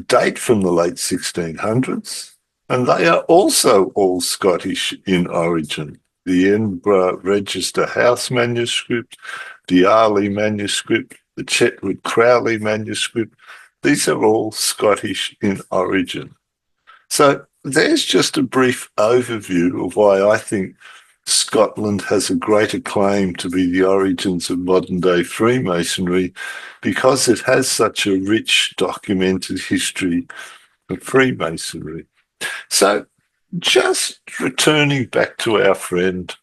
[SPEAKER 2] date from the late 1600s, and they are also all Scottish in origin. The Edinburgh Register House manuscript, the Arley manuscript, the Chetwood Crowley manuscript, these are all Scottish in origin. So there's just a brief overview of why I think Scotland has a greater claim to be the origins of modern-day Freemasonry, because it has such a rich documented history of Freemasonry. So just returning back to our friend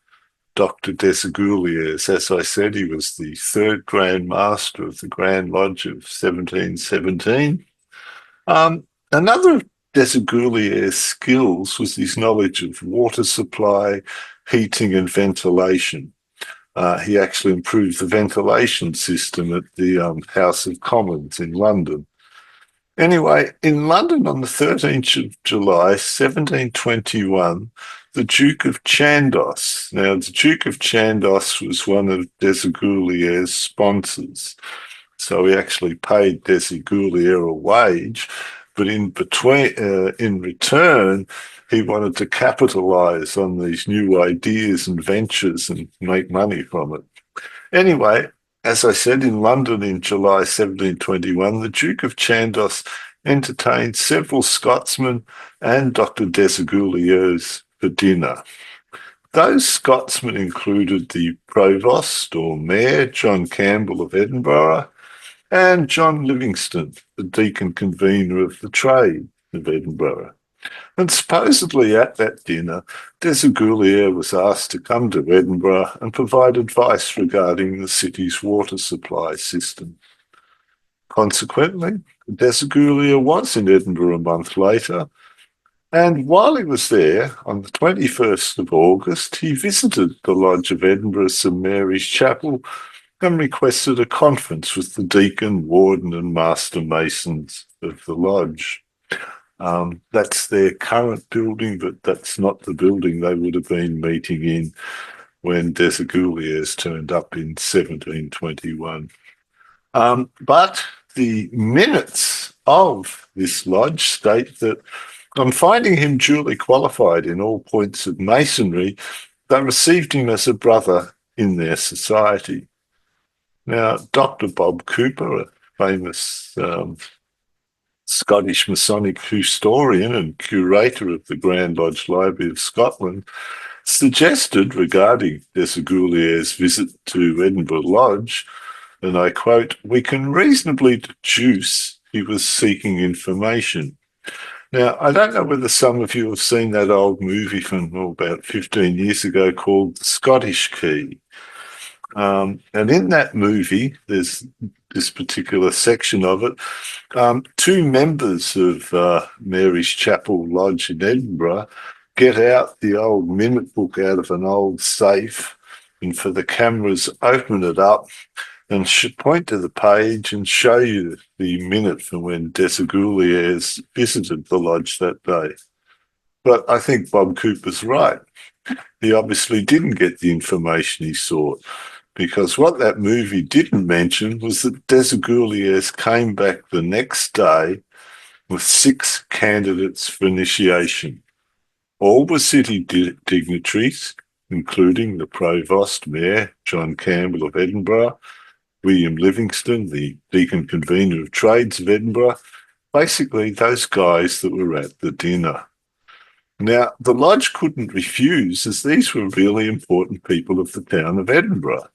[SPEAKER 2] Dr. Desaguliers, as I said, he was the third Grand Master of the Grand Lodge of 1717. Another of Desaguliers' skills was his knowledge of water supply, heating and ventilation. He actually improved the ventilation system at the House of Commons in London. Anyway, in London on the 13th of July, 1721, the Duke of Chandos. Now, the Duke of Chandos was one of Desaguliers' sponsors. So he actually paid Desaguliers a wage, but in return, he wanted to capitalize on these new ideas and ventures and make money from it. Anyway, as I said, in London in July 1721, the Duke of Chandos entertained several Scotsmen and Dr. Desaguliers for dinner. Those Scotsmen included the Provost or Mayor, John Campbell of Edinburgh, and John Livingston, the Deacon Convener of the Trade of Edinburgh. And supposedly at that dinner, Desaguliers was asked to come to Edinburgh and provide advice regarding the city's water supply system. Consequently, Desaguliers was in Edinburgh a month later, and while he was there, on the 21st of August, he visited the Lodge of Edinburgh St Mary's Chapel and requested a conference with the deacon, warden and master masons of the lodge. That's their current building, but that's not the building they would have been meeting in when Desaguliers turned up in 1721. But the minutes of this lodge state that on finding him duly qualified in all points of masonry, they received him as a brother in their society. Now, Dr. Bob Cooper, a famous Scottish Masonic historian and curator of the Grand Lodge Library of Scotland, suggested regarding Desaguliers' visit to Edinburgh Lodge, and I quote, "We can reasonably deduce he was seeking information." Now, I don't know whether some of you have seen that old movie from about 15 years ago called The Scottish Key. And in that movie, there's this particular section of it. Two members of Mary's Chapel Lodge in Edinburgh get out the old minute book out of an old safe, and for the cameras, open it up and point to the page and show you the minute from when Desaguliers visited the lodge that day. But I think Bob Cooper's right. He obviously didn't get the information he sought, because what that movie didn't mention was that Desaguliers came back the next day with 6 candidates for initiation. All were city dignitaries, including the Provost Mayor, John Campbell of Edinburgh, William Livingston, the Deacon Convener of Trades of Edinburgh, basically those guys that were at the dinner. Now, the lodge couldn't refuse, as these were really important people of the town of Edinburgh.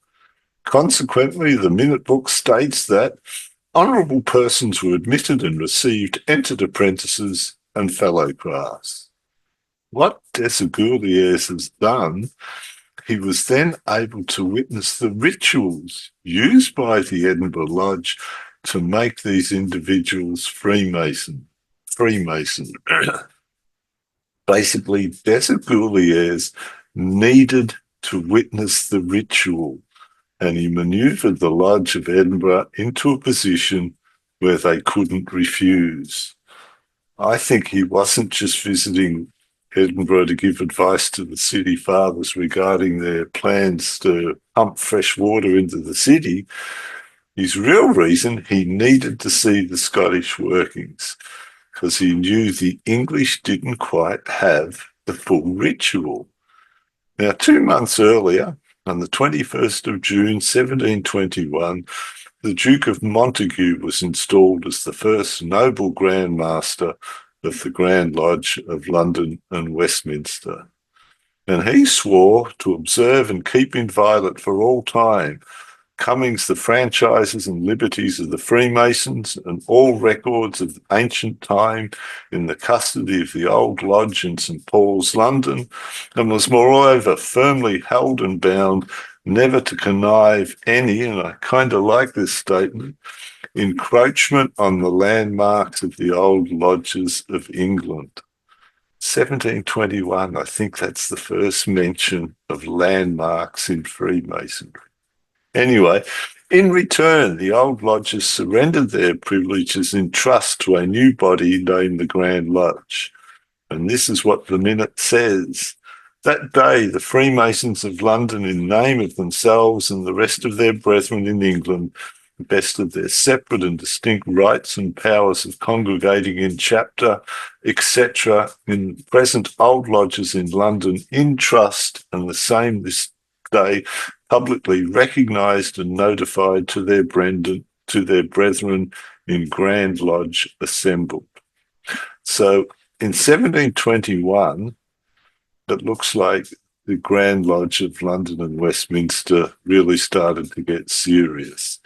[SPEAKER 2] Consequently, the minute book states that honourable persons were admitted and received entered apprentices and fellow crafts. What Desaguliers has done, he was then able to witness the rituals used by the Edinburgh Lodge to make these individuals Freemason. Basically, Desaguliers needed to witness the ritual, and he manoeuvred the Lodge of Edinburgh into a position where they couldn't refuse. I think he wasn't just visiting Edinburgh to give advice to the city fathers regarding their plans to pump fresh water into the city. His real reason, he needed to see the Scottish workings, because he knew the English didn't quite have the full ritual. Now, 2 months earlier, on the 21st of June 1721, the Duke of Montagu was installed as the first noble Grand Master of the Grand Lodge of London and Westminster. And he swore to observe and keep inviolate for all time Cummings, the franchises and liberties of the Freemasons, and all records of ancient time in the custody of the Old Lodge in St Paul's, London, and was moreover firmly held and bound never to connive any, and I kind of like this statement, encroachment on the landmarks of the old lodges of England. 1721, I think that's the first mention of landmarks in Freemasonry. Anyway, in return, the old lodges surrendered their privileges in trust to a new body named the Grand Lodge. And this is what the minute says. That day, the Freemasons of London, in name of themselves and the rest of their brethren in England, vested their separate and distinct rights and powers of congregating in chapter, etc., in present old lodges in London in trust, and the same this day publicly recognised and notified to their brethren in Grand Lodge assembled. So in 1721, it looks like the Grand Lodge of London and Westminster really started to get serious.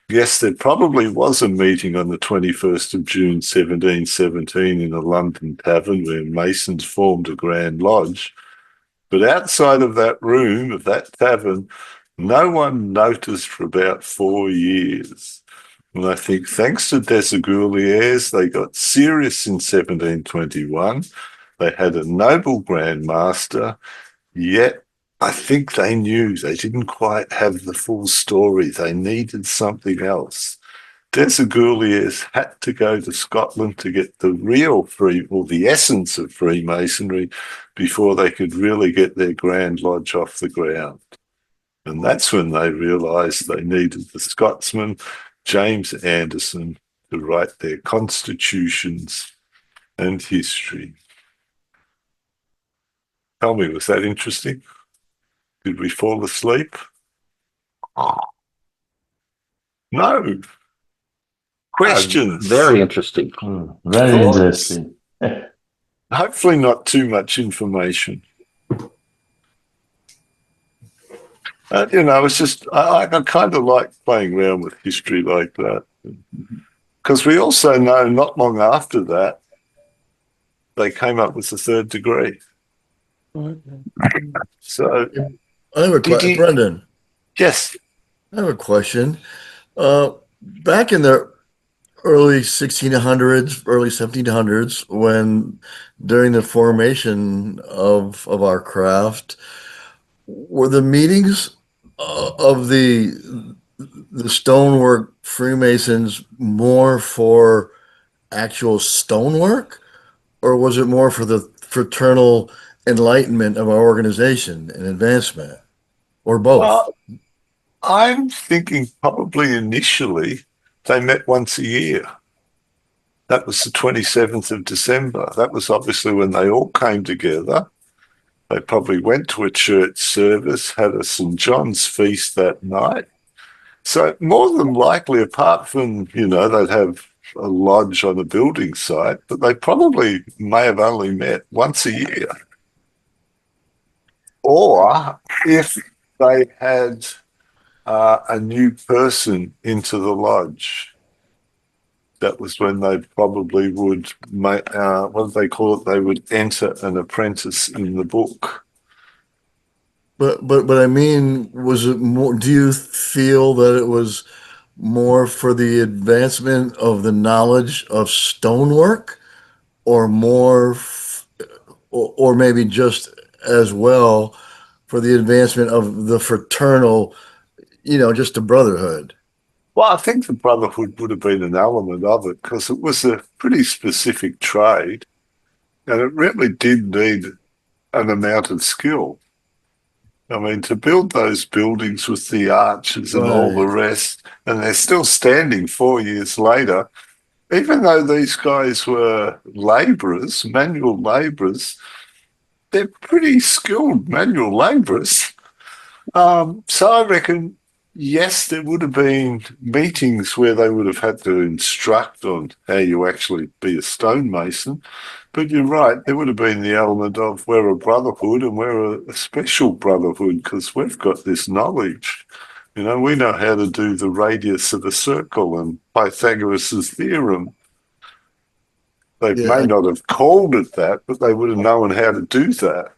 [SPEAKER 2] Yes, there probably was a meeting on the 21st of June 1717 in a London tavern where Masons formed a Grand Lodge, but outside of that room, of that tavern, no one noticed for about 4 years. And I think thanks to Desaguliers, they got serious in 1721. They had a noble Grand Master, yet I think they knew they didn't quite have the full story. They needed something else. Desaguliers had to go to Scotland to get the real the essence of Freemasonry before they could really get their Grand Lodge off the ground. And that's when they realised they needed the Scotsman, James Anderson, to write their constitutions and history. Tell me, was that interesting? Did we fall asleep? No. Questions?
[SPEAKER 1] Very interesting.
[SPEAKER 7] Very
[SPEAKER 2] Thoughts?
[SPEAKER 7] interesting.
[SPEAKER 2] Hopefully not too much information. It's just, I kind of like playing around with history like that. Because we also know not long after that, they came up with the third degree. So,
[SPEAKER 4] I have a question, Brendan.
[SPEAKER 2] Yes.
[SPEAKER 4] I have a question. Back in the early 1600s, early 1700s, when during the formation of our craft, were the meetings of the stonework Freemasons more for actual stonework, or was it more for the fraternal enlightenment of our organization and advancement, or both?
[SPEAKER 2] I'm thinking probably initially they met once a year. That was the 27th of December. That was obviously when they all came together. They probably went to a church service, had a St. John's feast that night. So more than likely, apart from, they'd have a lodge on a building site, but they probably may have only met once a year. Or if they had a new person into the lodge, that was when they probably would make, what do they call it? They would enter an apprentice in the book.
[SPEAKER 4] But I mean, was it more? Do you feel that it was more for the advancement of the knowledge of stonework, or or maybe just as well for the advancement of the fraternal, just the brotherhood?
[SPEAKER 2] Well, I think the brotherhood would have been an element of it because it was a pretty specific trade and it really did need an amount of skill. I mean, to build those buildings with the arches and all the rest, and they're still standing 4 years later, even though these guys were labourers, manual labourers, they're pretty skilled manual labourers. So I reckon, yes, there would have been meetings where they would have had to instruct on how you actually be a stonemason. But you're right, there would have been the element of we're a brotherhood and we're a special brotherhood because we've got this knowledge. We know how to do the radius of a circle and Pythagoras' theorem. They may not have called it that, but they would have known how to do that.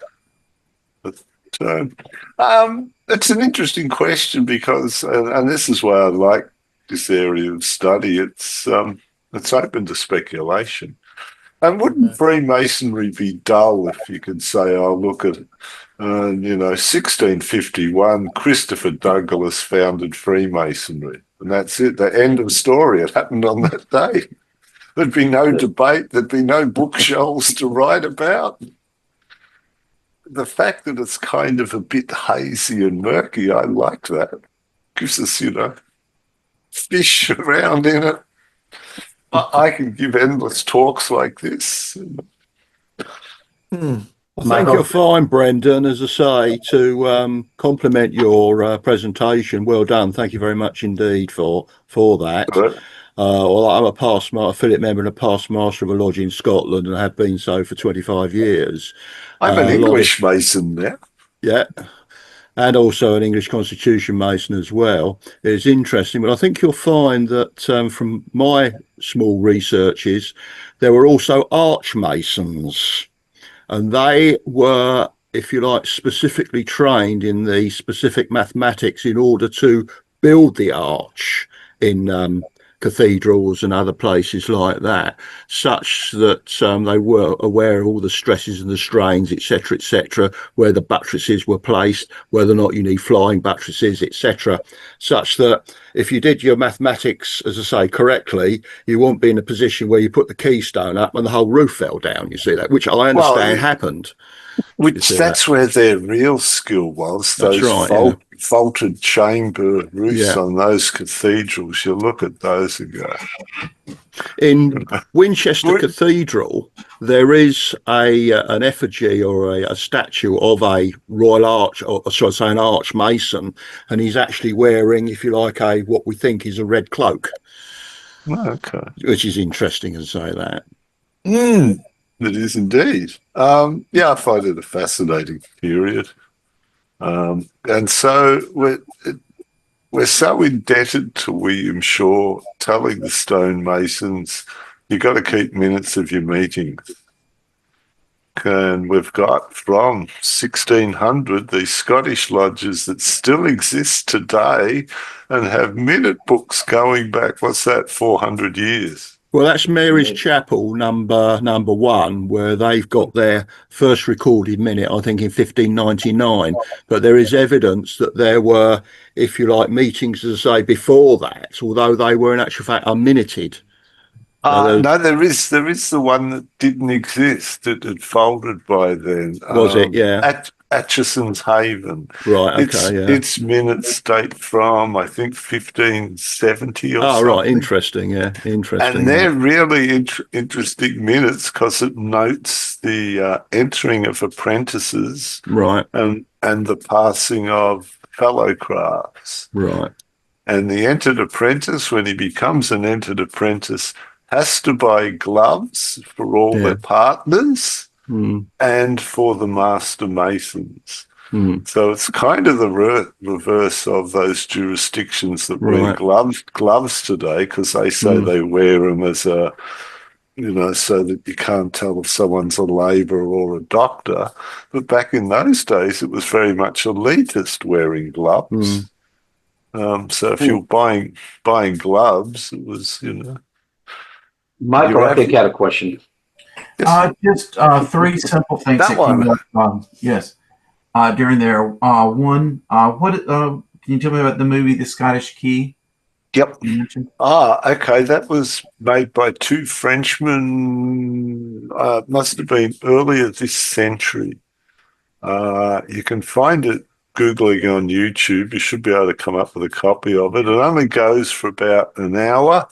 [SPEAKER 2] It's an interesting question because, and this is why I like this area of study. It's open to speculation. And wouldn't Freemasonry be dull if you could say, oh, look at, 1651, Christopher Douglas founded Freemasonry, and that's it. The end of story. It happened on that day. There'd be no debate. There'd be no bookshelves to write about. The fact that it's kind of a bit hazy and murky, I like that. Gives us, fish around in it. I can give endless talks like this.
[SPEAKER 4] Hmm.
[SPEAKER 3] I think
[SPEAKER 1] Michael?
[SPEAKER 3] you'll find, Brendan, as I say, to compliment your presentation. Well done. Thank you very much indeed for that.
[SPEAKER 2] Right.
[SPEAKER 3] Well, I'm a Philip member and a past master of a lodge in Scotland, and have been so for 25 years.
[SPEAKER 2] I'm an
[SPEAKER 3] A lot of-
[SPEAKER 2] English Mason now.
[SPEAKER 3] Yeah, and also an English Constitution Mason as well. It's interesting, but I think you'll find that from my small researches, there were also Archmasons, and they were, if you like, specifically trained in the specific mathematics in order to build the arch in cathedrals and other places like that, such that they were aware of all the stresses and the strains, etc., where the buttresses were placed, whether or not you need flying buttresses, etc., such that if you did your mathematics, as I say, correctly, you won't be in a position where you put the keystone up and the whole roof fell down. You see that, which I understand happened.
[SPEAKER 2] Which that's where their real skill was.
[SPEAKER 3] That's
[SPEAKER 2] Those
[SPEAKER 3] right,
[SPEAKER 2] vaulted chamber roofs
[SPEAKER 3] Yeah.
[SPEAKER 2] on those cathedrals. You look at those and go.
[SPEAKER 3] In Winchester
[SPEAKER 2] Good.
[SPEAKER 3] Cathedral, there is an effigy or a statue of a Royal Arch, or should I say an Arch Mason, and he's actually wearing, if you like, what we think is a red cloak,
[SPEAKER 2] Okay.
[SPEAKER 3] which is interesting to say that.
[SPEAKER 2] It is indeed. Yeah, I find it a fascinating period. And so we're so indebted to William Shaw telling the stonemasons, you've got to keep minutes of your meetings. And we've got from 1600 these Scottish lodges that still exist today and have minute books going back, what's that, 400 years?
[SPEAKER 3] Well, that's Mary's Chapel, number one, where they've got their first recorded minute, I think, in 1599. But there is evidence that there were, if you like, meetings, as I say, before that, although they were in actual fact unminuted.
[SPEAKER 2] No, there is the one that didn't exist. It had folded by then.
[SPEAKER 3] Was it? Yeah.
[SPEAKER 2] Atchison's Haven.
[SPEAKER 3] Right. Okay. Yeah.
[SPEAKER 2] Its minutes date from, I think, 1570 or something.
[SPEAKER 3] Right. Interesting. Yeah. Interesting.
[SPEAKER 2] And they're really interesting minutes because it notes the entering of apprentices,
[SPEAKER 3] Right.
[SPEAKER 2] and the passing of fellow crafts.
[SPEAKER 3] Right.
[SPEAKER 2] And the entered apprentice, when he becomes an entered apprentice, has to buy gloves for all their partners and for the master masons. So it's kind of the reverse of those jurisdictions that wear gloves today, because they say they wear them as a, so that you can't tell if someone's a labourer or a doctor. But back in those days, it was very much elitist wearing gloves. So if you're buying gloves, it was,
[SPEAKER 1] Michael, I think you had a question.
[SPEAKER 8] Just three simple things
[SPEAKER 2] That one.
[SPEAKER 8] came up. Yes, during there. One, can you tell me about the movie The Scottish Key?
[SPEAKER 2] Yep.
[SPEAKER 8] You mentioned?
[SPEAKER 2] Okay. That was made by two Frenchmen. Must have been earlier this century. You can find it Googling on YouTube. You should be able to come up with a copy of it. It only goes for about an hour.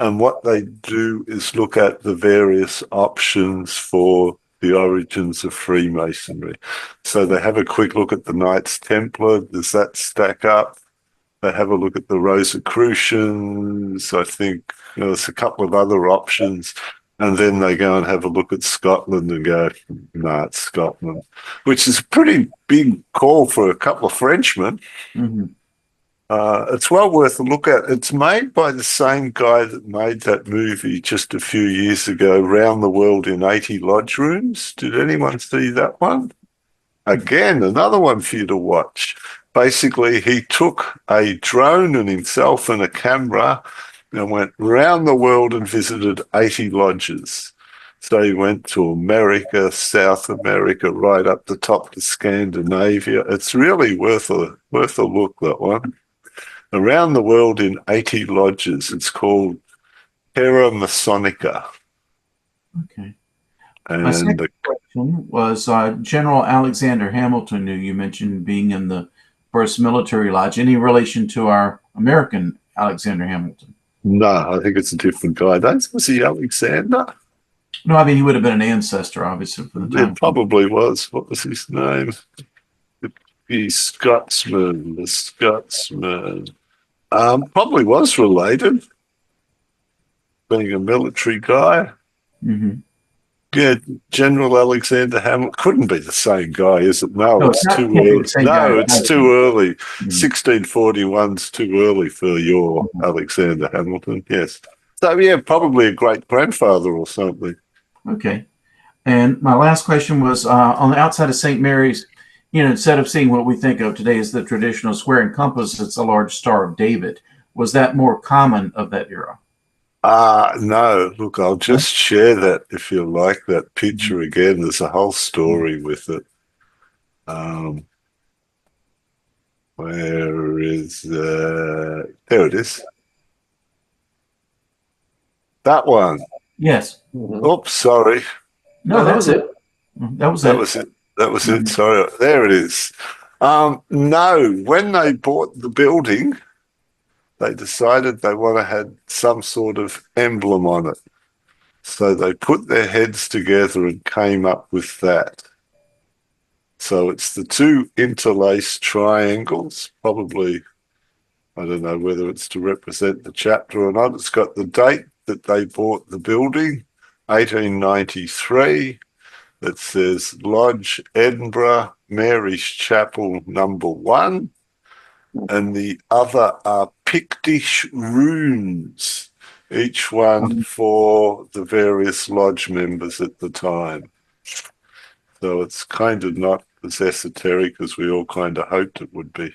[SPEAKER 2] And what they do is look at the various options for the origins of Freemasonry. So they have a quick look at the Knights Templar. Does that stack up? They have a look at the Rosicrucians. I think there's a couple of other options. And then they go and have a look at Scotland and go, no, it's Scotland, which is a pretty big call for a couple of Frenchmen. It's well worth a look at. It's made by the same guy that made that movie just a few years ago, Round the World in 80 Lodge Rooms. Did anyone see that one? Again, another one for you to watch. Basically, he took a drone and himself and a camera and went round the world and visited 80 lodges. So he went to America, South America, right up the top to Scandinavia. It's really worth a look, that one. Around the world in 80 lodges. It's called Terra Masonica.
[SPEAKER 8] Okay.
[SPEAKER 2] And
[SPEAKER 8] My second question was General Alexander Hamilton, who you mentioned being in the first military lodge. Any relation to our American Alexander Hamilton?
[SPEAKER 2] No, I think it's a different guy. Was he Alexander?
[SPEAKER 8] No, I mean, he would have been an ancestor, obviously, for the time.
[SPEAKER 2] It probably was. What was his name? The Scotsman. The Scotsman. Probably was related, being a military guy.
[SPEAKER 8] Mm-hmm.
[SPEAKER 2] Yeah, General Alexander Hamilton couldn't be the same guy, is it? No,
[SPEAKER 8] No,
[SPEAKER 2] it's
[SPEAKER 8] it's
[SPEAKER 2] too
[SPEAKER 8] not- can't be
[SPEAKER 2] early.
[SPEAKER 8] the same
[SPEAKER 2] No,
[SPEAKER 8] guy.
[SPEAKER 2] it's too early.
[SPEAKER 8] Mhm.
[SPEAKER 2] 1641's too early for your
[SPEAKER 8] Mhm.
[SPEAKER 2] Alexander Hamilton. Yes. So yeah, probably a great grandfather or something.
[SPEAKER 8] Okay. And my last question was on the outside of St. Mary's, instead of seeing what we think of today as the traditional square and compass, it's a large Star of David. Was that more common of that era?
[SPEAKER 2] No, look, I'll just share that if you like that picture again. There's a whole story with it. Where is there it is. That one.
[SPEAKER 8] Yes.
[SPEAKER 2] Oops, sorry.
[SPEAKER 8] No,
[SPEAKER 1] that was it.
[SPEAKER 8] That was
[SPEAKER 2] That
[SPEAKER 8] it.
[SPEAKER 2] was it. That was it. Sorry. There it is. No, when they bought the building, they decided they want to have some sort of emblem on it. So they put their heads together and came up with that. So it's the two interlaced triangles, probably, I don't know whether it's to represent the chapter or not. It's got the date that they bought the building, 1893. That says Lodge, Edinburgh, Mary's Chapel, number 1. And the other are Pictish runes, each one for the various lodge members at the time. So it's kind of not as esoteric as we all kind of hoped it would be.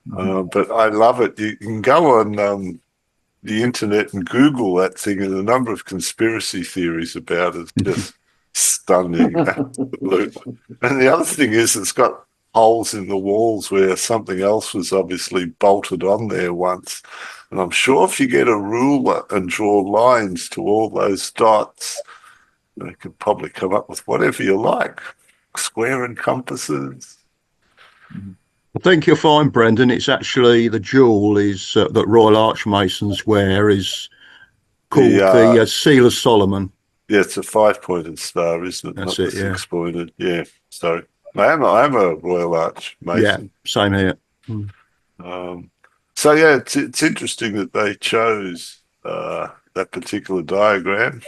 [SPEAKER 2] But I love it. You can go on the internet and Google that thing, and the number of conspiracy theories about it is just stunning. Absolutely. And the other thing is it's got holes in the walls where something else was obviously bolted on there once. And I'm sure if you get a ruler and draw lines to all those dots, you could probably come up with whatever you like. Square and compasses.
[SPEAKER 3] I think you'll find, Brendan, it's actually the jewel is that Royal Archmasons wear is called the Seal of Solomon.
[SPEAKER 2] Yeah, it's a 5-pointed star, isn't it?
[SPEAKER 3] That's
[SPEAKER 2] Not
[SPEAKER 3] it,
[SPEAKER 2] the
[SPEAKER 3] yeah.
[SPEAKER 2] 6-pointed. Yeah. So I am a Royal Arch Mason.
[SPEAKER 3] Yeah, same here.
[SPEAKER 2] So yeah, it's interesting that they chose that particular diagram.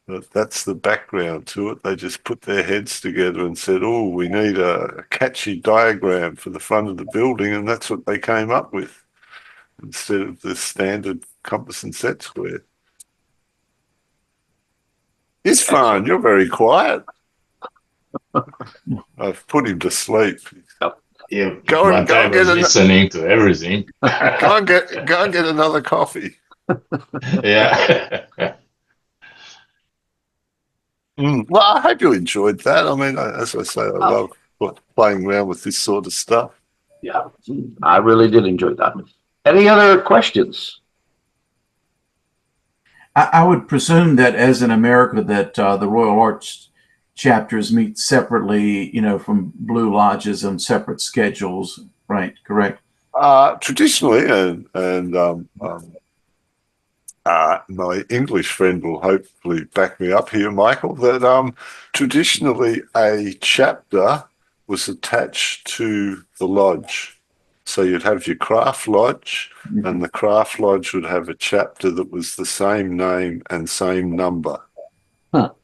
[SPEAKER 2] But that's the background to it. They just put their heads together and said, "Oh, we need a catchy diagram for the front of the building," and that's what they came up with instead of the standard compass and set square. It's fine. You're very quiet. I've put him to sleep.
[SPEAKER 7] Yeah,
[SPEAKER 2] Go and
[SPEAKER 7] I
[SPEAKER 2] get
[SPEAKER 7] was listening to everything.
[SPEAKER 2] go and get another coffee.
[SPEAKER 7] Yeah.
[SPEAKER 2] Well, I hope you enjoyed that. I mean, as I say, I love playing around with this sort of stuff.
[SPEAKER 1] Yeah, I really did enjoy that. Any other questions?
[SPEAKER 8] I would presume that as in America that the Royal Arch chapters meet separately, from Blue Lodges on separate schedules, right? Correct?
[SPEAKER 2] Traditionally, and my English friend will hopefully back me up here, Michael, that traditionally a chapter was attached to the lodge. So you'd have your craft lodge, and the craft lodge would have a chapter that was the same name and same number.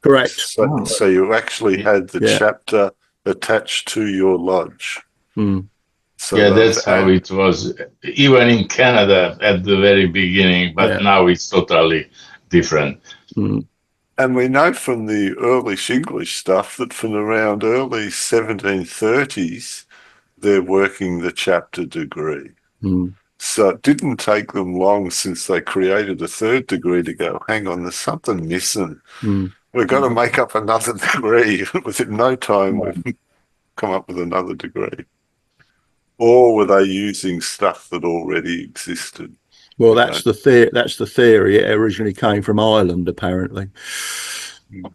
[SPEAKER 3] Correct.
[SPEAKER 2] So you actually had the chapter attached to your lodge. So
[SPEAKER 7] yeah, that's how it was, even in Canada at the very beginning, but now it's totally different.
[SPEAKER 2] And we know from the early English stuff that from around early 1730s, they're working the chapter degree. So it didn't take them long since they created a third degree to go, hang on, there's something missing. We've got to make up another degree. Within no time, we've come up with another degree. Or were they using stuff that already existed?
[SPEAKER 3] Well, that's the theory. It originally came from Ireland, apparently,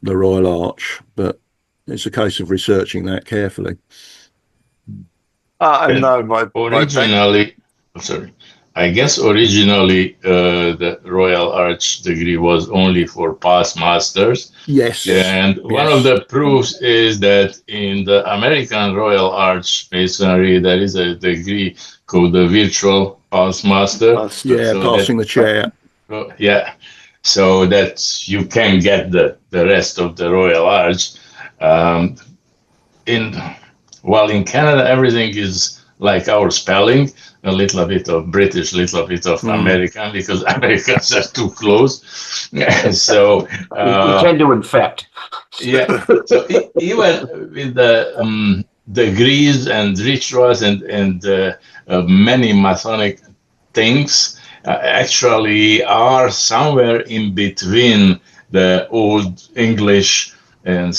[SPEAKER 3] the Royal Arch. But it's a case of researching that carefully.
[SPEAKER 2] No,
[SPEAKER 7] originally, sorry, I guess originally the Royal Arch degree was only for past masters.
[SPEAKER 3] Yes.
[SPEAKER 7] And one of the proofs is that in the American Royal Arch Masonry, there is a degree called the Virtual Past Master.
[SPEAKER 3] Yeah,
[SPEAKER 7] So
[SPEAKER 3] passing the chair.
[SPEAKER 7] Yeah, so that you can get the rest of the Royal Arch. Um, in in Canada, everything is like our spelling, a little bit of British, little bit of American, because Americans are too close. So
[SPEAKER 1] we tend to infect.
[SPEAKER 7] yeah. So even with the degrees and rituals and many Masonic things, actually are somewhere in between the old English and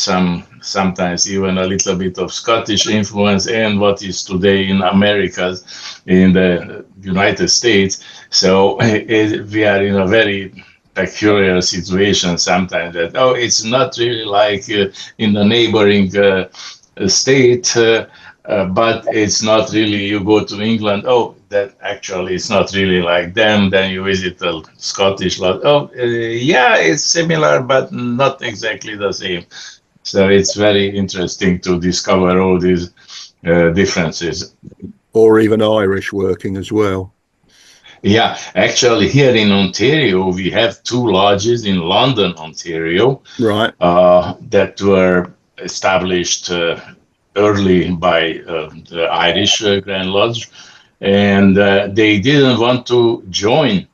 [SPEAKER 7] sometimes even a little bit of Scottish influence and what is today in Americas, in the United States. So we are in a very peculiar situation sometimes that it's not really like in the neighboring state, but it's not really. You go to England, that actually it's not really like them. Then you visit the Scottish lot. Yeah, it's similar, but not exactly the same. So it's very interesting to discover all these differences.
[SPEAKER 3] Or even Irish working as well.
[SPEAKER 7] Yeah, actually, here in Ontario, we have two lodges in London, Ontario,
[SPEAKER 3] right?
[SPEAKER 7] That were established early by the Irish Grand Lodge, and they didn't want to join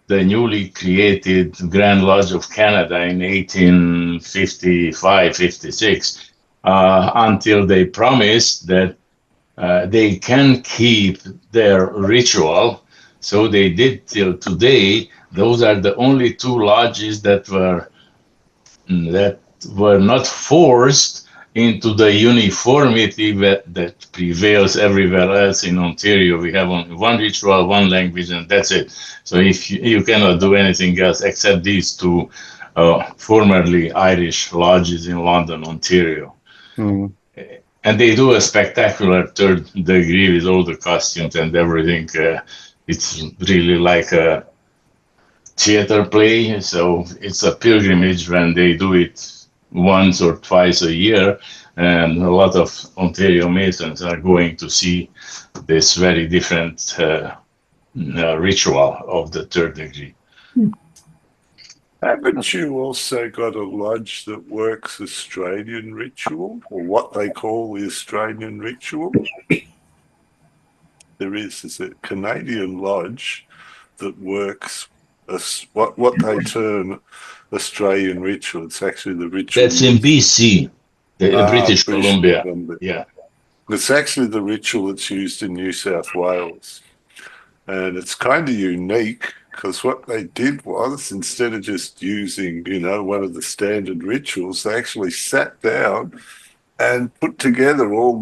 [SPEAKER 7] the newly created Grand Lodge of Canada in 1855-56 until they promised that they can keep their ritual. So they did till today. Those are the only two lodges that were not forced into the uniformity that prevails everywhere else in Ontario. We have only one ritual, one language, and that's it. So if you cannot do anything else except these two formerly Irish lodges in London, Ontario. And they do a spectacular third degree with all the costumes and everything. It's really like a theater play. So it's a pilgrimage when they do it once or twice a year. And a lot of Ontario Masons are going to see this very different ritual of the third degree.
[SPEAKER 2] Haven't you also got a lodge that works Australian ritual, or what they call the Australian ritual? There is a Canadian lodge that works what they term Australian ritual. It's actually the ritual.
[SPEAKER 7] That's in BC, British Columbia. Yeah.
[SPEAKER 2] It's actually the ritual that's used in New South Wales. And it's kind of unique because what they did was, instead of just using, one of the standard rituals, they actually sat down and put together all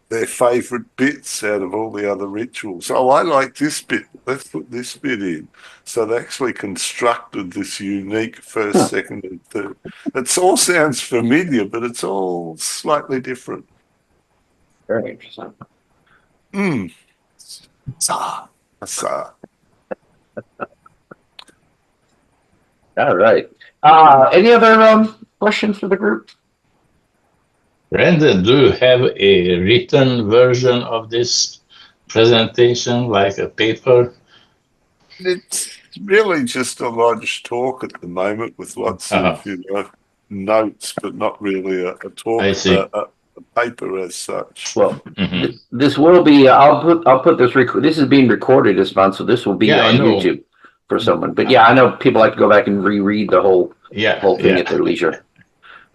[SPEAKER 2] their favourite bits out of all the other rituals. Oh, I like this bit. Let's put this bit in. So they actually constructed this unique first, second, and third. It all sounds familiar, but it's all slightly different.
[SPEAKER 1] Very interesting. All right. Any other questions for the group?
[SPEAKER 7] Brandon, do you have a written version of this presentation, like a paper?
[SPEAKER 2] It's really just a large talk at the moment with lots of notes, but not really a talk.
[SPEAKER 7] I see.
[SPEAKER 2] A paper as such.
[SPEAKER 1] Well, this will be. I'll put this. This is being recorded this month, so this will be on YouTube for someone. But yeah, I know people like to go back and reread the whole thing at their leisure.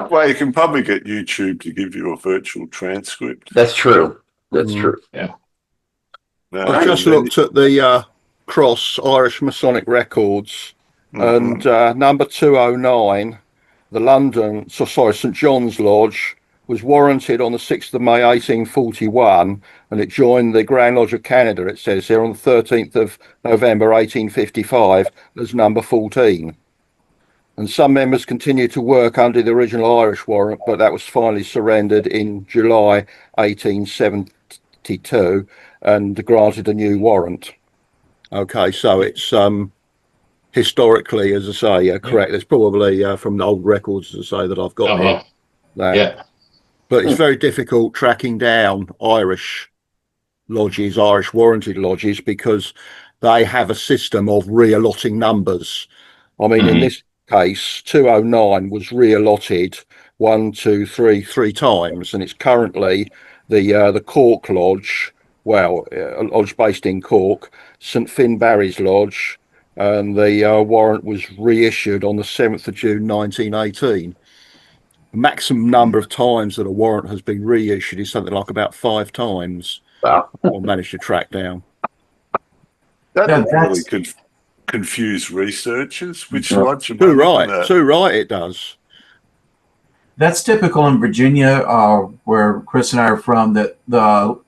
[SPEAKER 2] Well, you can probably get YouTube to give you a virtual transcript.
[SPEAKER 1] That's true. That's true.
[SPEAKER 7] Yeah.
[SPEAKER 3] I just looked at the Cross Irish Masonic records, and number 209, the St John's Lodge, was warranted on the 6th of May 1841, and it joined the Grand Lodge of Canada, it says here, on the 13th of November 1855 as number 14. And some members continued to work under the original Irish warrant, but that was finally surrendered in July 1872 and granted a new warrant. Okay, so it's historically, as I say, correct. It's probably from the old records, as I say, that I've got here. That.
[SPEAKER 7] Yeah.
[SPEAKER 3] But it's very difficult tracking down Irish lodges, Irish warranted lodges, because they have a system of re-allotting numbers. I mean, in this case, 209 was re-allotted 1, 2, 3 times, and it's currently the Cork Lodge, well, a lodge based in Cork, St Finbarry's Lodge, and the warrant was reissued on the 7th of June 1918. The maximum number of times that a warrant has been reissued is something like about 5 times.
[SPEAKER 1] Wow.
[SPEAKER 3] Or managed to track down.
[SPEAKER 2] That
[SPEAKER 8] Yeah,
[SPEAKER 2] would really
[SPEAKER 8] that's-
[SPEAKER 2] confuse researchers. Which
[SPEAKER 1] Yeah.
[SPEAKER 2] lodge am I
[SPEAKER 3] Too
[SPEAKER 2] looking
[SPEAKER 3] right,
[SPEAKER 2] at?
[SPEAKER 3] too right. It does.
[SPEAKER 8] That's typical in Virginia, where Chris and I are from. That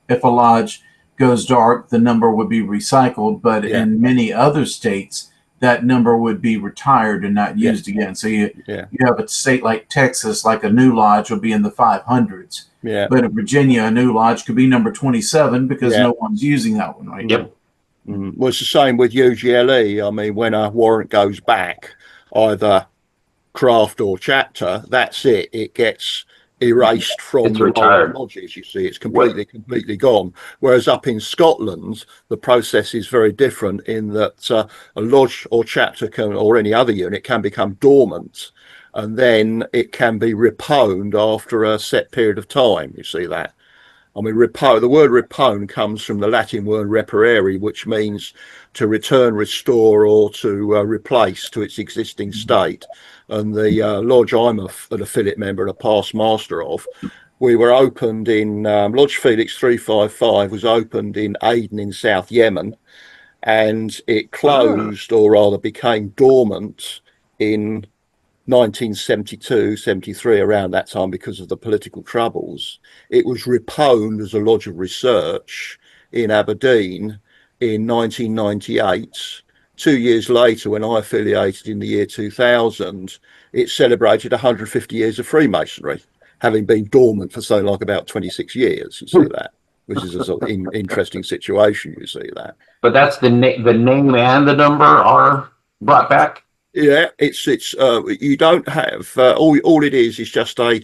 [SPEAKER 8] if a lodge goes dark, the number would be recycled. But
[SPEAKER 3] Yeah.
[SPEAKER 8] in many other states, that number would be retired and not
[SPEAKER 3] Yeah.
[SPEAKER 8] used again. So you
[SPEAKER 3] Yeah,
[SPEAKER 8] have a state like Texas, like a new lodge will be in the 500s.
[SPEAKER 3] yeah,
[SPEAKER 8] But in Virginia, a new lodge could be number 27 because
[SPEAKER 3] Yeah.
[SPEAKER 8] no one's using that one right
[SPEAKER 1] Yep.
[SPEAKER 8] now.
[SPEAKER 3] Well, it's the same with UGLE. I mean, when a warrant goes back, either craft or chapter, that's it. It gets erased from
[SPEAKER 1] It's
[SPEAKER 3] the roll
[SPEAKER 1] retired.
[SPEAKER 3] of lodges. You see, it's completely gone. Whereas up in Scotland, the process is very different in that a lodge or chapter can, or any other unit, can become dormant, and then it can be reponed after a set period of time. You see that? I mean, the word repone comes from the Latin word reparare, which means to return, restore, or to replace to its existing state. And the lodge I'm an affiliate member and a past master of, we were opened in Lodge Felix 355 was opened in Aden in South Yemen, and it closed, or rather became dormant, in 1972, 73, around that time, because of the political troubles. It was reponed as a lodge of research in Aberdeen in 1998. 2 years later, when I affiliated in the year 2000, it celebrated 150 years of Freemasonry, having been dormant for something like about 26 years. You see that, which is a sort of interesting situation. You see that.
[SPEAKER 1] But that's the name and the number are brought back.
[SPEAKER 3] Yeah, it's you don't have all it is just a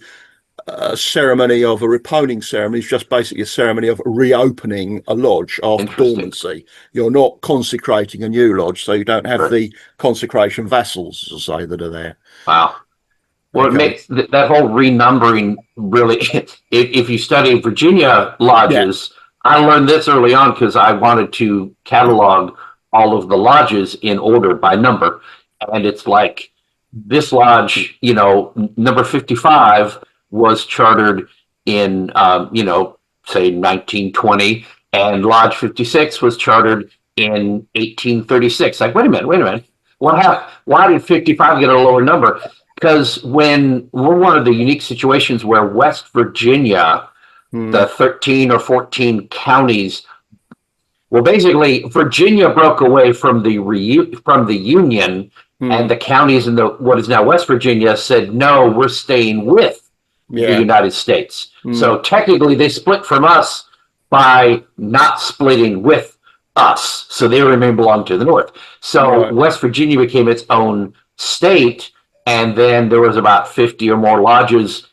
[SPEAKER 3] ceremony of a reponing ceremony. It's just basically a ceremony of reopening a lodge after dormancy. You're not consecrating a new lodge, so you don't have the consecration vassals, as I say, that are there.
[SPEAKER 1] Wow. Well,
[SPEAKER 3] Okay.
[SPEAKER 1] it makes that whole renumbering really. If you study Virginia lodges, I learned this early on because I wanted to catalog all of the lodges in order by number. And it's like this lodge, number 55 was chartered in, say 1920, and Lodge 56 was chartered in 1836. Like, wait a minute. Why did 55 get a lower number? Because when we're one of the unique situations where West Virginia, the 13 or 14 counties, well, basically, Virginia broke away from the Union, and the counties in what is now West Virginia said, no, we're staying with the United States. So technically, they split from us by not splitting with us. So they remain belong to the North. So West Virginia became its own state, and then there was about 50 or more lodges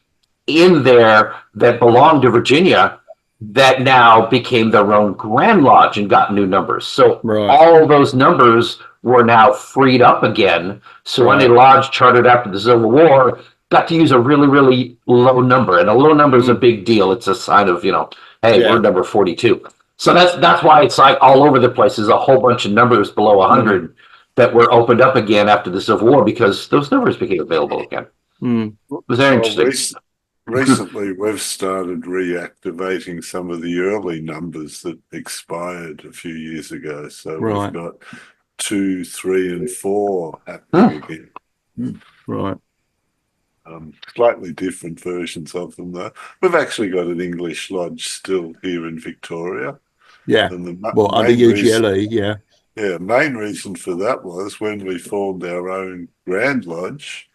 [SPEAKER 1] in there that belonged to Virginia that now became their own Grand Lodge and got new numbers. So all those numbers were now freed up again. So any lodge chartered after the Civil War got to use a really, really low number. And a low number is a big deal. It's a sign of, hey, we're number 42. So that's why it's like all over the place. There's a whole bunch of numbers below 100 that were opened up again after the Civil War because those numbers became available again. It was very interesting.
[SPEAKER 2] Recently, we've started reactivating some of the early numbers that expired a few years ago. So we've got 2, 3, and 4 happening again.
[SPEAKER 3] Right.
[SPEAKER 2] Slightly different versions of them, though. We've actually got an English lodge still here in Victoria.
[SPEAKER 3] Yeah.
[SPEAKER 2] And
[SPEAKER 3] under UGLE,
[SPEAKER 2] main reason for that was when we formed our own Grand Lodge.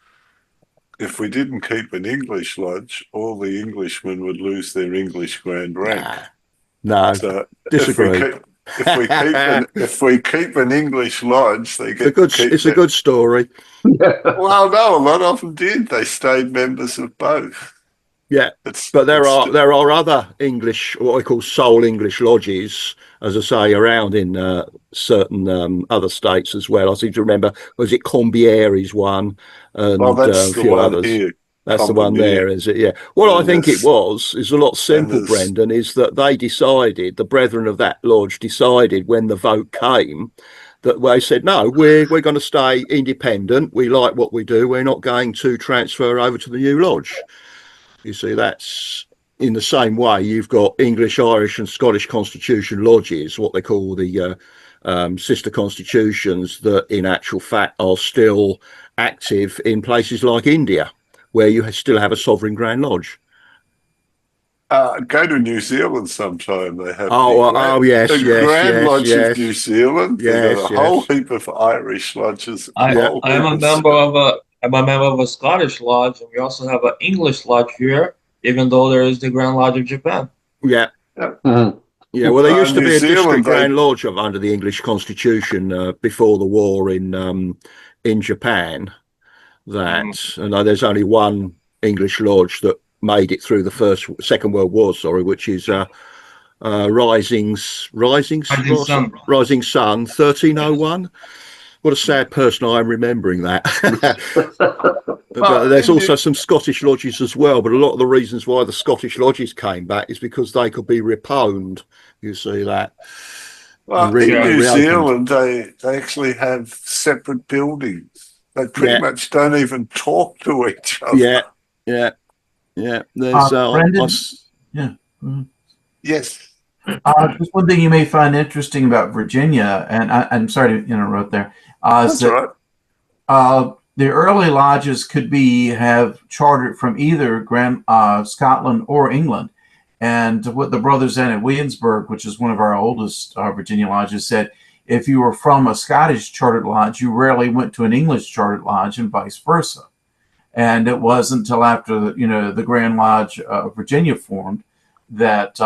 [SPEAKER 2] If we didn't keep an English lodge, all the Englishmen would lose their English Grand rank.
[SPEAKER 3] No,
[SPEAKER 2] So
[SPEAKER 3] disagree.
[SPEAKER 2] if we keep an English lodge, they
[SPEAKER 3] It's a
[SPEAKER 2] get
[SPEAKER 3] good,
[SPEAKER 2] to keep
[SPEAKER 3] it's a good story.
[SPEAKER 2] Well, no, a lot of them did. They stayed members of both.
[SPEAKER 3] Yeah, but there are other English, what I call sole English lodges, as I say, around in certain other states as well. I seem to remember, was it Combiere's one, and
[SPEAKER 2] well, that's
[SPEAKER 3] a
[SPEAKER 2] the
[SPEAKER 3] few
[SPEAKER 2] one
[SPEAKER 3] others.
[SPEAKER 2] here.
[SPEAKER 3] That's the one there, is it? Yeah. What I think it was is a lot simple, Brendan, is that they decided, the brethren of that lodge decided when the vote came, that they said, no, we're going to stay independent. We like what we do. We're not going to transfer over to the new lodge. You see, that's in the same way you've got English, Irish and Scottish constitution lodges, what they call the sister constitutions, that in actual fact are still active in places like India, where you still have a sovereign Grand Lodge.
[SPEAKER 2] Go to New Zealand sometime. They have
[SPEAKER 3] the
[SPEAKER 2] Grand Lodge of New Zealand. They've got a whole heap of Irish lodges.
[SPEAKER 6] I'm a member of a Scottish lodge, and we also have an English lodge here, even though there is the Grand Lodge of Japan.
[SPEAKER 3] Yeah.
[SPEAKER 1] Mhm.
[SPEAKER 3] Yeah, well, there used to be a
[SPEAKER 2] Zealand,
[SPEAKER 3] district Grand Lodge under the English Constitution before the war in Japan. And there's only one English lodge that made it through the Second World War, which is Rising Sun, 1301. What a sad person I am remembering that. But there's also some Scottish lodges as well. But a lot of the reasons why the Scottish lodges came back is because they could be repowned. You see that.
[SPEAKER 2] Well, in New Zealand, they actually have separate buildings. They pretty much don't even talk to each other.
[SPEAKER 3] Yeah. There's
[SPEAKER 8] Brendan,
[SPEAKER 2] Yes.
[SPEAKER 8] just one thing you may find interesting about Virginia, and I'm sorry to interrupt there.
[SPEAKER 2] That's right.
[SPEAKER 8] The early lodges could have chartered from either Scotland or England. And what the brothers in at Williamsburg, which is one of our oldest Virginia lodges, said, if you were from a Scottish chartered lodge, you rarely went to an English chartered lodge and vice versa. And it wasn't until after the Grand Lodge of Virginia formed that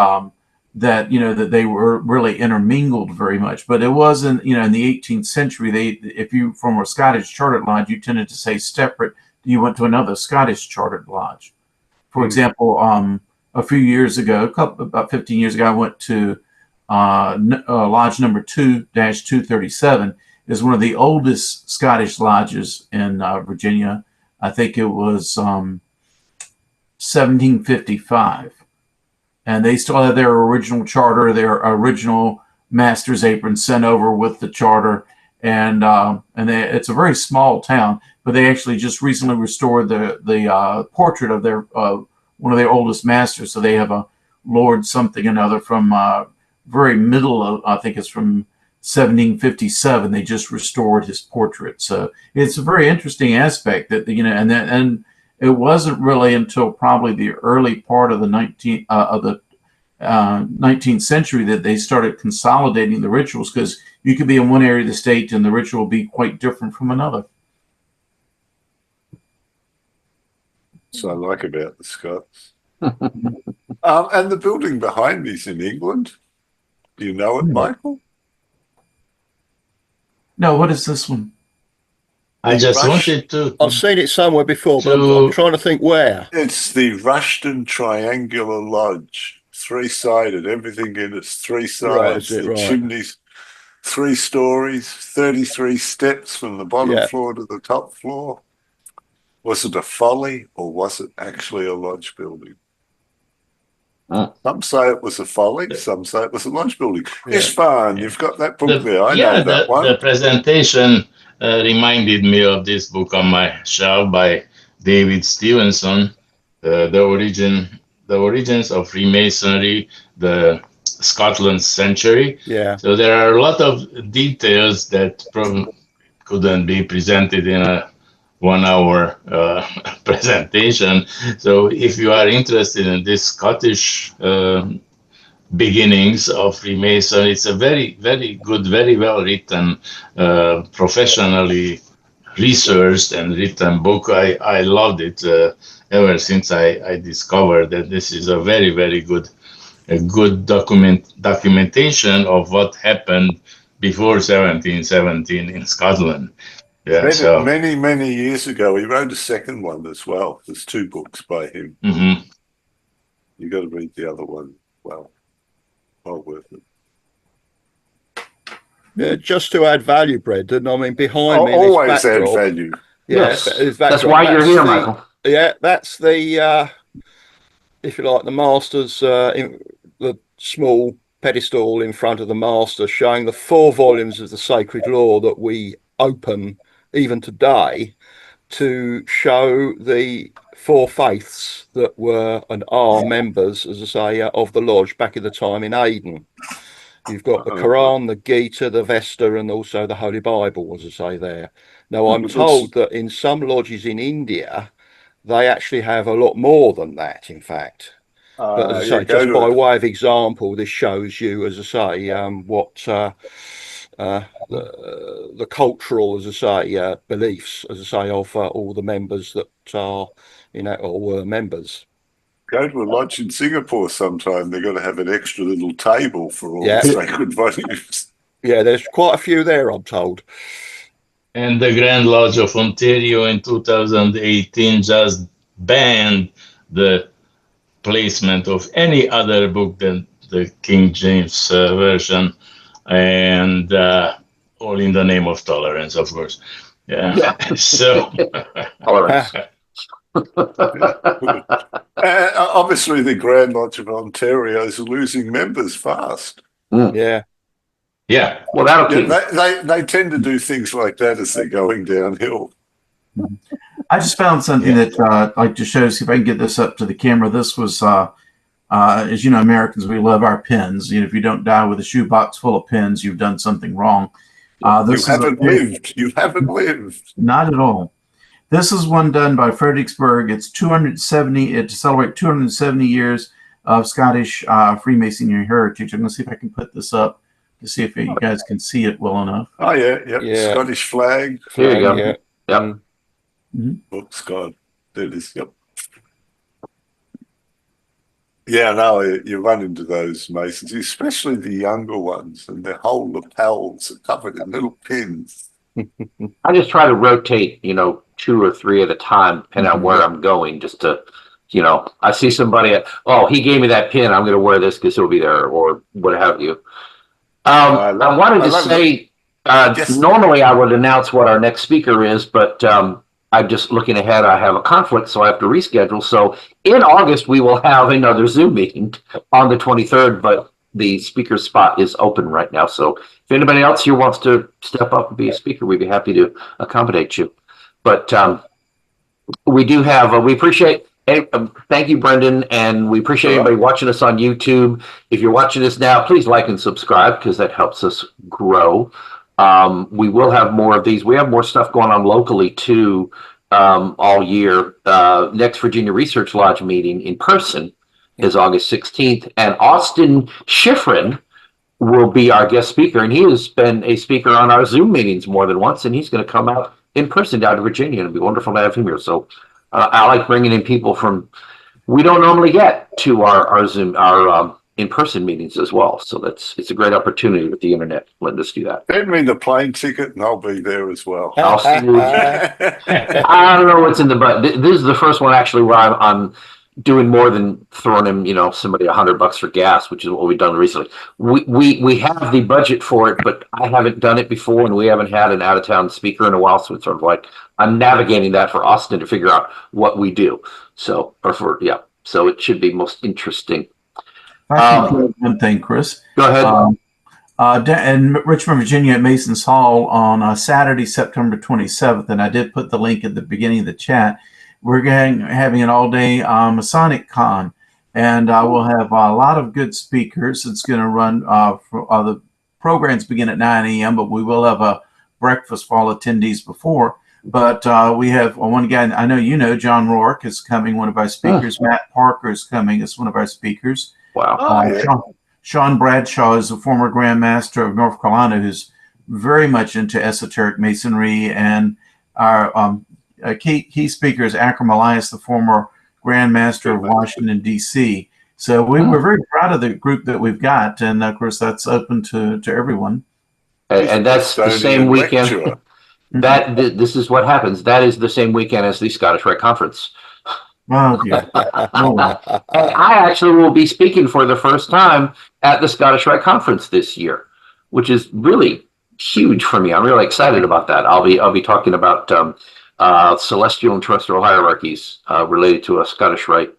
[SPEAKER 8] that they were really intermingled very much. But it wasn't, in the 18th century, if you from a Scottish chartered lodge, you tended to say separate. You went to another Scottish chartered lodge. For example, a few years ago, about 15 years ago, I went to lodge number 2-237. Is one of the oldest Scottish lodges in Virginia. I think it was 1755. And they still have their original charter, their original master's apron sent over with the charter. And it's a very small town, but they actually just recently restored the portrait of their one of their oldest masters. So they have a Lord something another from very middle of, I think it's from 1757. They just restored his portrait. So it's a very interesting aspect that and it wasn't really until probably the early part of the 19th century that they started consolidating the rituals, because you could be in one area of the state and the ritual will be quite different from another.
[SPEAKER 2] So I like about the Scots. And the building behind me is in England. Do you know it, Michael?
[SPEAKER 8] No, what is this one?
[SPEAKER 7] I just wanted to.
[SPEAKER 3] I've seen it somewhere before, but I'm trying to think where.
[SPEAKER 2] It's the Rushton Triangular Lodge, 3-sided. Everything in it's 3 sides. The chimneys, 3 stories, 33 steps from the bottom floor to the top floor. Was it a folly or was it actually a lodge building? Some say it was a folly, some say it was a lodge building. Isfahan, you've got that book there. I know that one.
[SPEAKER 7] The presentation reminded me of this book on my shelf by David Stevenson, the origins of Freemasonry, the Scotland century.
[SPEAKER 3] Yeah.
[SPEAKER 7] So there are a lot of details that probably couldn't be presented in a 1-hour presentation. So if you are interested in this Scottish beginnings of Freemason, it's a very, very good, very well written, professionally researched and written book. I loved it ever since I discovered that this is a very, very good a good documentation of what happened before 1717 in Scotland. Yeah,
[SPEAKER 2] Many,
[SPEAKER 7] so
[SPEAKER 2] many, many years ago, he wrote a second one as well. There's 2 books by him.
[SPEAKER 7] mhm.
[SPEAKER 2] You got to read the other one. Well worth it.
[SPEAKER 3] Yeah, just to add value, Brendan. I mean, behind me, in this
[SPEAKER 2] Always add
[SPEAKER 3] backdrop.
[SPEAKER 2] value.
[SPEAKER 1] Yes,
[SPEAKER 3] this
[SPEAKER 1] that's
[SPEAKER 3] backdrop,
[SPEAKER 1] why you're here,
[SPEAKER 3] the-
[SPEAKER 1] Michael.
[SPEAKER 3] Yeah, that's the if you like, the master's the small pedestal in front of the master, showing the 4 volumes of the sacred law that we open even today to show the 4 faiths that were and are members, as I say, of the lodge back in the time in Aden. You've got the Quran, the Gita, the Vesta, and also the Holy Bible, as I say there. Now, I'm told that in some lodges in India, they actually have a lot more than that, in fact. But as I say, just by way of example, this shows you, as I say, what the cultural, as I say, beliefs, as I say, of all the members that are, or were members.
[SPEAKER 2] Go to a lodge in Singapore sometime. They're going to have an extra little table for all
[SPEAKER 3] Yeah.
[SPEAKER 2] the sacred volumes.
[SPEAKER 3] Yeah, there's quite a few there, I'm told.
[SPEAKER 7] And the Grand Lodge of Ontario in 2018 just banned the placement of any other book than the King James version, and all in the name of tolerance, of course. Yeah. So
[SPEAKER 1] Tolerance.
[SPEAKER 2] Obviously, the Grand Lodge of Ontario is losing members fast.
[SPEAKER 3] Yeah.
[SPEAKER 7] yeah.
[SPEAKER 1] Well, that'll keep.
[SPEAKER 2] They tend to do things like that as they're going downhill.
[SPEAKER 8] I just found something that I'd like to show. See if I can get this up to the camera. This was, as you know, Americans, we love our pens. If you don't die with a shoebox full of pens, you've done something wrong.
[SPEAKER 2] You haven't lived. You haven't lived.
[SPEAKER 8] Not at all. This is one done by Fredericksburg. It's 270. It to celebrate 270 years of Scottish Freemasonry heritage. I'm going to see if I can put this up to see if you guys can see it well enough.
[SPEAKER 2] Oh yeah. Scottish flag.
[SPEAKER 1] Here you go.
[SPEAKER 3] Yeah.
[SPEAKER 1] Yep.
[SPEAKER 2] Oops, God, there it is. Yep. Yeah, no, you run into those masons, especially the younger ones, and their whole lapels are covered in little pins.
[SPEAKER 1] I just try to rotate, 2 or 3 at a time, depending on where I'm going, just to, I see somebody, he gave me that pin, I'm going to wear this because he'll be there, or what have you. I wanted to say, normally I would announce what our next speaker is, but I'm just looking ahead. I have a conflict, so I have to reschedule. So in August, we will have another Zoom meeting on the 23rd, but the speaker spot is open right now. So if anybody else here wants to step up and be a speaker, we'd be happy to accommodate you. But we do have, we appreciate, thank you, Brendan, and we appreciate anybody watching us on YouTube. If you're watching this now, please like and subscribe because that helps us grow. We will have more of these. We have more stuff going on locally too all year. Next Virginia Research Lodge meeting in person is August 16th, and Austin Schifrin will be our guest speaker, and he has been a speaker on our Zoom meetings more than once, and he's going to come out in person down to Virginia, and it'd be wonderful to have him here. So I like bringing in people from we don't normally get to our Zoom in-person meetings as well. So it's a great opportunity with the internet letting us do that.
[SPEAKER 2] Send me the plane ticket and I'll be there as well.
[SPEAKER 1] I'll see you. I don't know what's in the budget. This is the first one actually where I'm doing more than throwing him, somebody $100 for gas, which is what we've done recently. We have the budget for it, but I haven't done it before, and we haven't had an out-of-town speaker in a while. So it's sort of like I'm navigating that for Austin to figure out what we do. So it should be most interesting.
[SPEAKER 8] One thing, Chris.
[SPEAKER 1] Go ahead.
[SPEAKER 8] In Richmond, Virginia, at Mason's Hall on Saturday, September 27th, and I did put the link at the beginning of the chat. We're having an all-day Masonic Con, and we'll have a lot of good speakers. It's going to run the programs begin at 9 a.m., but we will have a breakfast for all attendees before. But we have one guy I know John Rourke is coming, one of our speakers. Matt Parker is coming as one of our speakers.
[SPEAKER 1] Wow.
[SPEAKER 8] Sean Bradshaw is a former Grand Master of North Carolina who's very much into esoteric masonry, and our key speaker is Akram Elias, the former Grand Master of Washington, D.C. So we're very proud of the group that we've got, and of course that's open to everyone.
[SPEAKER 1] And that's the same
[SPEAKER 2] Estonian
[SPEAKER 1] weekend.
[SPEAKER 2] lecturer.
[SPEAKER 1] This is what happens. That is the same weekend as the Scottish Rite Conference.
[SPEAKER 8] Oh yeah.
[SPEAKER 1] And I actually will be speaking for the first time at the Scottish Rite Conference this year, which is really huge for me. I'm really excited about that. I'll be talking about celestial and terrestrial hierarchies related to a Scottish Rite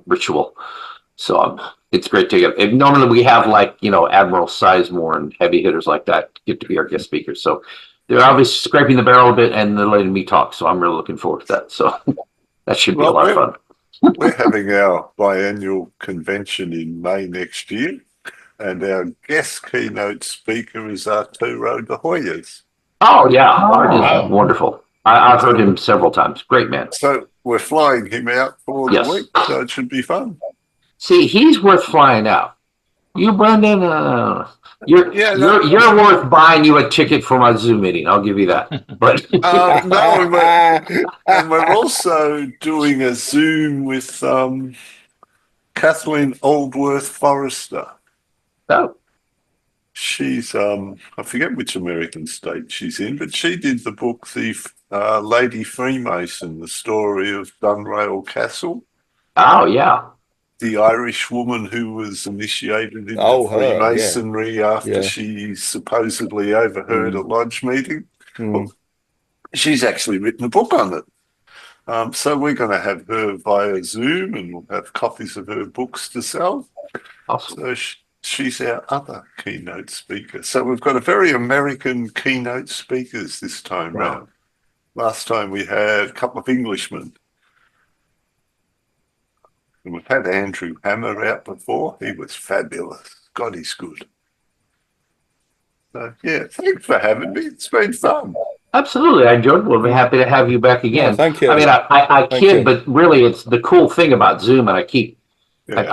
[SPEAKER 1] ritual. So it's great to get. Normally we have Admiral Sizemore and heavy hitters like that get to be our guest speakers. So they're obviously scraping the barrel a bit and they're letting me talk. So I'm really looking forward to that. So that should be a lot of fun.
[SPEAKER 2] We're having our biannual convention in May next year, and our guest keynote speaker is Arturo de Hoyos.
[SPEAKER 1] Oh yeah, Art is wonderful. I've heard him several times. Great man.
[SPEAKER 2] So we're flying him out for the week, so it should be fun.
[SPEAKER 1] See, he's worth flying out. You, Brendan, you're worth buying you a ticket for my Zoom meeting. I'll give you that. But
[SPEAKER 2] and we're also doing a Zoom with Kathleen Aldworth Forrester.
[SPEAKER 1] Oh.
[SPEAKER 2] She's I forget which American state she's in, but she did the book The Lady Freemason, the story of Dunrail Castle.
[SPEAKER 1] Oh yeah.
[SPEAKER 2] The Irish woman who was initiated into Freemasonry after she supposedly overheard a lodge meeting. Well, she's actually written a book on it. So we're going to have her via Zoom, and we'll have copies of her books to sell.
[SPEAKER 1] Awesome.
[SPEAKER 2] So she's our other keynote speaker. So we've got a very American keynote speakers this time round. Last time we had a couple of Englishmen. And we've had Andrew Hammer out before. He was fabulous. God, he's good. So, yeah, thanks for having me. It's been fun.
[SPEAKER 1] Absolutely. I enjoyed it. We'll be happy to have you back again.
[SPEAKER 3] Oh, thank you.
[SPEAKER 1] I mean, I kid, but really it's the cool thing about Zoom, and I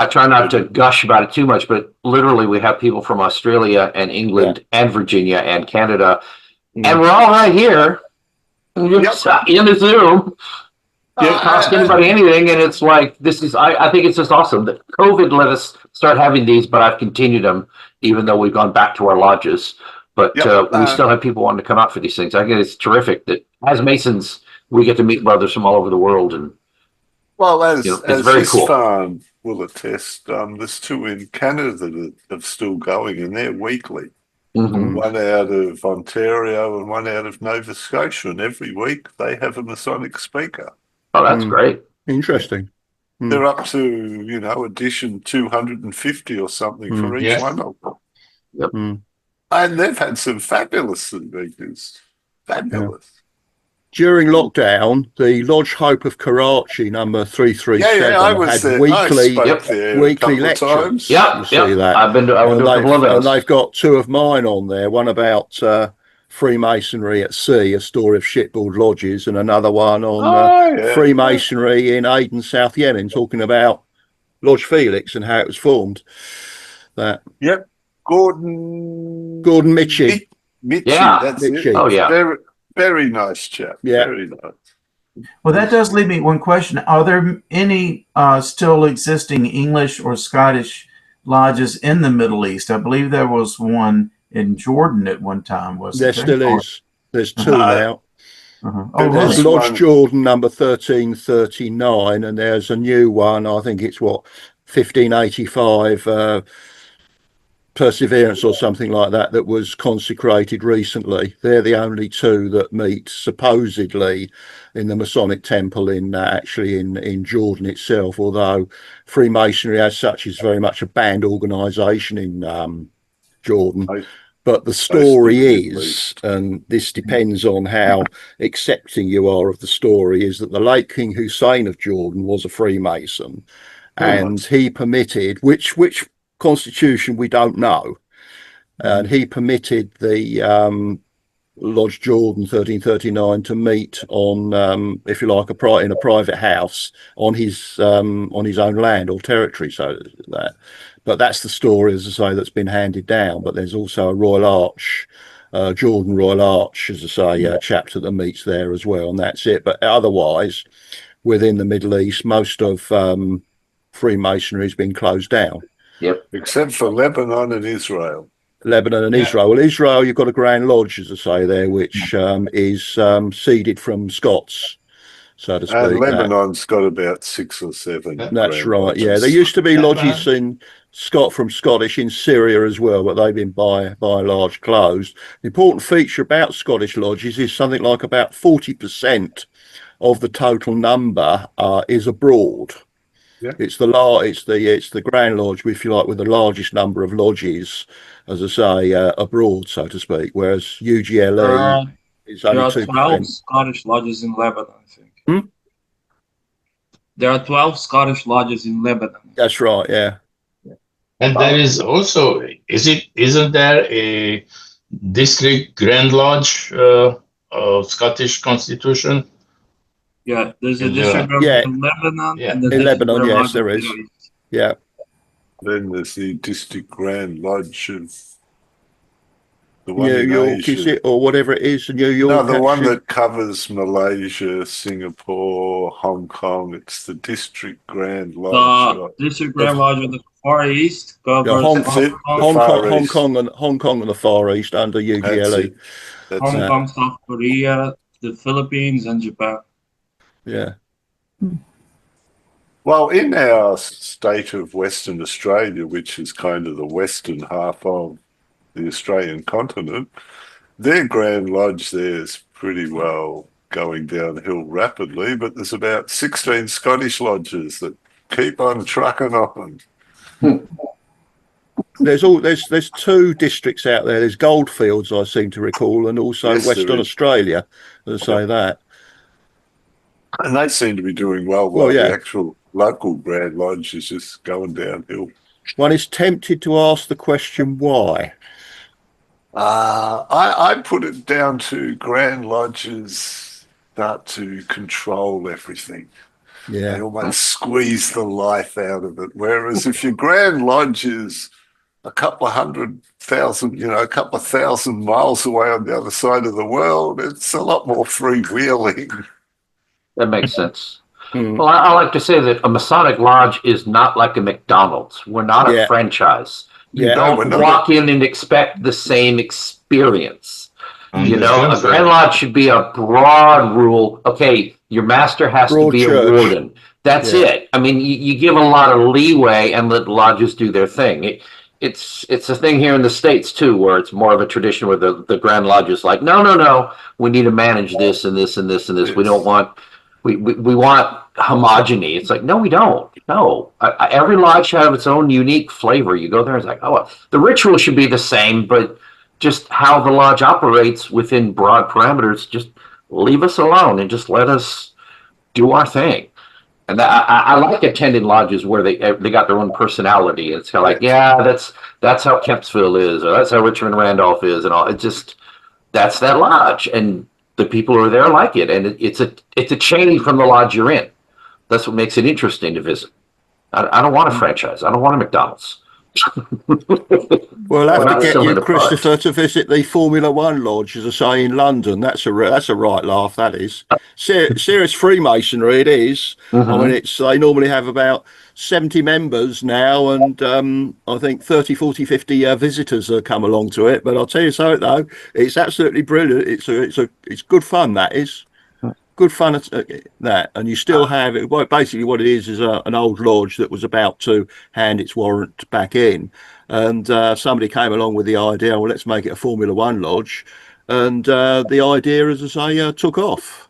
[SPEAKER 1] try not to gush about it too much, but literally we have people from Australia and England and Virginia and Canada, and we're all right here in the Zoom. Didn't cost anybody anything, and it's like I think it's just awesome that COVID let us start having these, but I've continued them even though we've gone back to our lodges. But we still have people wanting to come out for these things. I think it's terrific that as Masons we get to meet brothers from all over the world, and
[SPEAKER 2] as
[SPEAKER 1] very
[SPEAKER 2] this
[SPEAKER 1] cool.
[SPEAKER 2] farm will attest, there's two in Canada that are still going, and they're weekly. One out of Ontario and one out of Nova Scotia, and every week they have a Masonic speaker.
[SPEAKER 1] Oh, that's great.
[SPEAKER 3] Interesting.
[SPEAKER 2] They're up to, edition 250 or something for each one of them.
[SPEAKER 1] Yep.
[SPEAKER 2] And they've had some fabulous speakers. Fabulous.
[SPEAKER 3] During lockdown, the Lodge Hope of Karachi, number 337,
[SPEAKER 2] I was
[SPEAKER 3] had
[SPEAKER 2] there.
[SPEAKER 3] weekly lectures.
[SPEAKER 2] Yeah,
[SPEAKER 3] you see that.
[SPEAKER 1] I've been to a couple of
[SPEAKER 3] and they've got two of mine on there. One about Freemasonry at sea, a story of shipboard lodges, and another one on Freemasonry in Aden, South Yemen, talking about Lodge Felix and how it was formed. Gordon Mitchie.
[SPEAKER 2] That's
[SPEAKER 3] Mitchie.
[SPEAKER 2] it.
[SPEAKER 1] Oh yeah.
[SPEAKER 2] Very, very nice chap.
[SPEAKER 3] Yeah.
[SPEAKER 2] Very nice.
[SPEAKER 8] Well, that does leave me one question. Are there any still existing English or Scottish lodges in the Middle East? I believe there was one in Jordan at one time.
[SPEAKER 3] There still is. There's two now.
[SPEAKER 8] Oh,
[SPEAKER 3] there's
[SPEAKER 8] really?
[SPEAKER 3] Lodge Jordan number 1339, and there's a new one. I think it's 1585 Perseverance or something like that was consecrated recently. They're the only two that meet supposedly in the Masonic Temple in Jordan itself, although Freemasonry as such is very much a banned organisation in Jordan. But the story is, and this depends on how accepting you are of the story, is that the late King Hussein of Jordan was a Freemason, and he permitted, which constitution we don't know, and he permitted the Lodge Jordan 1339 to meet on, if you like, in a private house on his own land or territory. So that. But that's the story, as I say, that's been handed down. But there's also a Royal Arch, Jordan Royal Arch, as I say, chapter that meets there as well, and that's it. But otherwise, within the Middle East, most of Freemasonry has been closed down.
[SPEAKER 1] Yep.
[SPEAKER 2] Except for Lebanon and Israel.
[SPEAKER 3] Lebanon and Israel. Well, Israel, you've got a Grand Lodge, as I say there, which is seeded from Scots, so to speak.
[SPEAKER 2] And Lebanon's got about 6 or 7.
[SPEAKER 3] That's
[SPEAKER 2] Grand
[SPEAKER 3] right.
[SPEAKER 2] Lodges.
[SPEAKER 3] Yeah, there used to be
[SPEAKER 7] Yeah,
[SPEAKER 3] lodges in from Scottish in Syria as well, but they've been by and large closed. The important feature about Scottish lodges is something like about 40% of the total number is abroad.
[SPEAKER 2] Yeah.
[SPEAKER 3] It's the Grand Lodge, if you like, with the largest number of lodges, as I say, abroad, so to speak. Whereas UGLE is
[SPEAKER 6] There
[SPEAKER 3] only
[SPEAKER 6] are
[SPEAKER 3] 2%.
[SPEAKER 6] 12 Scottish lodges in Lebanon, I think.
[SPEAKER 3] Hmm?
[SPEAKER 6] There are 12 Scottish lodges in Lebanon.
[SPEAKER 3] That's right. Yeah.
[SPEAKER 7] And there is also, isn't there a district Grand Lodge of Scottish Constitution?
[SPEAKER 6] Yeah, there's a
[SPEAKER 7] In
[SPEAKER 6] district Grand
[SPEAKER 3] yeah.
[SPEAKER 6] Lodge in Lebanon.
[SPEAKER 7] Yeah.
[SPEAKER 6] And the
[SPEAKER 3] In
[SPEAKER 6] district
[SPEAKER 3] Lebanon,
[SPEAKER 6] Grand
[SPEAKER 3] yes,
[SPEAKER 6] Lodge
[SPEAKER 3] there
[SPEAKER 6] in
[SPEAKER 3] is.
[SPEAKER 6] Middle East.
[SPEAKER 3] Yeah.
[SPEAKER 2] Then there's the District Grand Lodge of the one
[SPEAKER 3] New
[SPEAKER 2] in
[SPEAKER 3] York, is
[SPEAKER 2] Asia.
[SPEAKER 3] it, or whatever it is? New York.
[SPEAKER 2] No, the one
[SPEAKER 3] actually.
[SPEAKER 2] that covers Malaysia, Singapore, Hong Kong. It's the District Grand Lodge.
[SPEAKER 6] The district Grand Lodge in the Far East covers
[SPEAKER 3] Yeah, Hong
[SPEAKER 2] That's it.
[SPEAKER 3] Hong
[SPEAKER 2] Far
[SPEAKER 3] Kong,
[SPEAKER 2] East.
[SPEAKER 3] Hong Kong, and the Far East under
[SPEAKER 2] That's
[SPEAKER 3] UGLE.
[SPEAKER 2] it. That's
[SPEAKER 6] Hong
[SPEAKER 2] it.
[SPEAKER 6] Kong, South Korea, the Philippines, and Japan.
[SPEAKER 3] Yeah.
[SPEAKER 2] Well, in our state of Western Australia, which is kind of the western half of the Australian continent, their Grand Lodge there is pretty well going downhill rapidly, but there's about 16 Scottish lodges that keep on trucking on.
[SPEAKER 3] There's 2 districts out there. There's Goldfields, I seem to recall, and also
[SPEAKER 2] Yes, there
[SPEAKER 3] Western
[SPEAKER 2] is.
[SPEAKER 3] Australia. As I say that.
[SPEAKER 2] And they seem to be doing well,
[SPEAKER 3] Well,
[SPEAKER 2] while
[SPEAKER 3] yeah.
[SPEAKER 2] the actual local Grand Lodge is just going downhill.
[SPEAKER 3] One is tempted to ask the question why.
[SPEAKER 2] I put it down to Grand Lodges start to control everything. They
[SPEAKER 3] Yeah.
[SPEAKER 2] almost squeeze the life out of it. Whereas if your Grand Lodge is a couple of 100,000, a couple of 1,000 miles away on the other side of the world, it's a lot more freewheeling.
[SPEAKER 1] That makes sense.
[SPEAKER 3] Hmm.
[SPEAKER 1] Well, I like to say that a Masonic Lodge is not like a McDonald's. We're not
[SPEAKER 3] Yeah.
[SPEAKER 1] a franchise. You
[SPEAKER 3] Yeah.
[SPEAKER 2] No, we're
[SPEAKER 1] don't
[SPEAKER 2] not.
[SPEAKER 1] walk in and expect the same experience.
[SPEAKER 7] And
[SPEAKER 1] You
[SPEAKER 7] the
[SPEAKER 1] know, a
[SPEAKER 7] concept-
[SPEAKER 1] Grand Lodge should be a broad rule. Okay, your master has
[SPEAKER 3] Broad
[SPEAKER 1] to be
[SPEAKER 3] church.
[SPEAKER 1] a warden. That's
[SPEAKER 3] Yeah.
[SPEAKER 1] it. I mean, you give a lot of leeway and let lodges do their thing. It's a thing here in the States too, where it's more of a tradition where the Grand Lodge is like, no, we need to manage this and this and this and this. We don't want, we want homogeny. It's like, no, we don't. No, every lodge should have its own unique flavor. You go there, it's like, oh, the ritual should be the same, but just how the lodge operates within broad parameters, just leave us alone and just let us do our thing. And I like attending lodges where they got their own personality. It's kind of like, yeah, that's how Kempsville is, or that's how Richmond Randolph is, and all. It just, that's that lodge, and the people who are there like it, and it's a change from the lodge you're in. That's what makes it interesting to visit. I don't want a franchise. I don't want a McDonald's.
[SPEAKER 3] Well, I'll have
[SPEAKER 1] Well,
[SPEAKER 3] to get
[SPEAKER 1] similar
[SPEAKER 3] you,
[SPEAKER 1] to
[SPEAKER 3] Christopher, to visit the Formula One lodge, as I say, in London. That's a right laugh. That is serious Freemasonry. It is. I mean, they normally have about 70 members now, and I think 30, 40, 50 visitors come along to it. But I'll tell you so, though, it's absolutely brilliant. It's good fun. That is. Good fun at that, and you still have it. Well, basically, what it is an old lodge that was about to hand its warrant back in, and somebody came along with the idea, well, let's make it a Formula One lodge, and the idea, as I say, took off.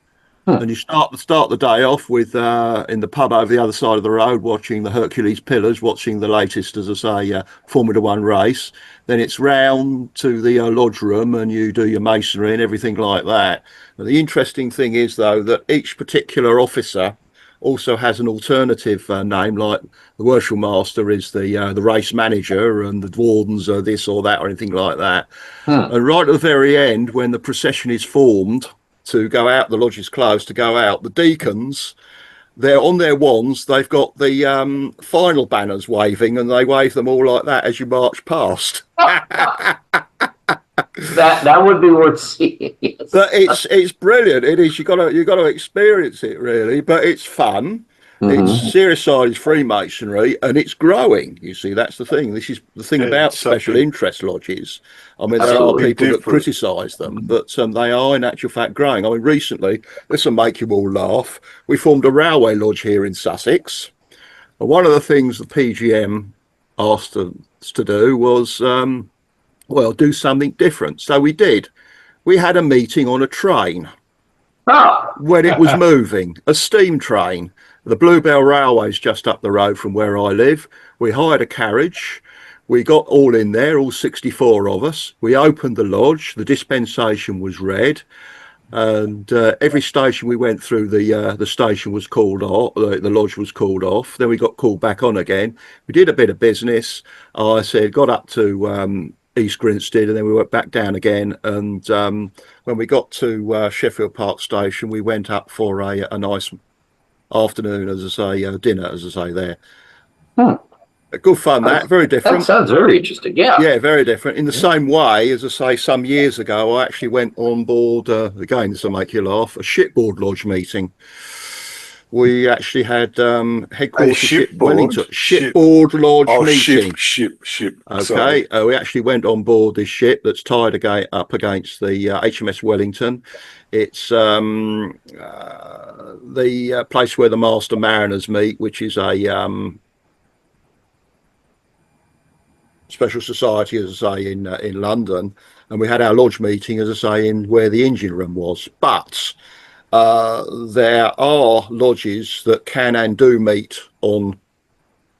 [SPEAKER 3] And you start the day off with in the pub over the other side of the road, watching the Hercules Pillars, watching the latest, as I say, Formula One race. Then it's round to the lodge room, and you do your masonry and everything like that. And the interesting thing is, though, that each particular officer also has an alternative name, like the Worship Master is the race manager, and the wardens are this or that or anything like that. And right at the very end, when the procession is formed to go out, the lodge is closed to go out, the deacons, they're on their wands, they've got the final banners waving, and they wave them all like that as you march past.
[SPEAKER 1] That would be worth seeing.
[SPEAKER 3] But it's brilliant. It is. You got to experience it, really. But it's fun. It's
[SPEAKER 1] Mhm.
[SPEAKER 3] serious side is Freemasonry, and it's growing. You see, that's the thing. This is the thing
[SPEAKER 2] Yeah,
[SPEAKER 3] about
[SPEAKER 2] it's
[SPEAKER 3] special
[SPEAKER 2] something
[SPEAKER 3] interest lodges. I mean, there are
[SPEAKER 1] Absolutely
[SPEAKER 3] people that
[SPEAKER 2] different.
[SPEAKER 3] criticise them, but they are in actual fact growing. I mean, recently, this will make you all laugh. We formed a railway lodge here in Sussex. And one of the things the PGM asked us to do was, well, do something different. So we did. We had a meeting on a train
[SPEAKER 1] Ah,
[SPEAKER 3] when it was moving, a steam train. The Bluebell Railway's just up the road from where I live. We hired a carriage. We got all in there, all 64 of us. We opened the lodge. The dispensation was read. And every station we went through, the station was called off, the lodge was called off. Then we got called back on again. We did a bit of business. I said, got up to East Grinstead, and then we went back down again. And when we got to Sheffield Park Station, we went up for a nice afternoon, as I say, dinner, as I say there.
[SPEAKER 1] Hmm.
[SPEAKER 3] Good fun, that. Very
[SPEAKER 1] that
[SPEAKER 3] different.
[SPEAKER 1] sounds very interesting. Yeah.
[SPEAKER 3] Yeah, very different. In the same way, as I say, some years ago, I actually went on board, again, this will make you laugh, a shipboard lodge meeting. We actually had headquarters ship
[SPEAKER 2] shipboard?
[SPEAKER 3] Wellington, shipboard lodge
[SPEAKER 2] Oh,
[SPEAKER 3] meeting.
[SPEAKER 2] ship.
[SPEAKER 3] Okay, we actually went on board this ship that's tied up against the HMS Wellington. It's the place where the master mariners meet, which is a special society, as I say, in London, and we had our lodge meeting, as I say, in where the engine room was. But there are lodges that can and do meet on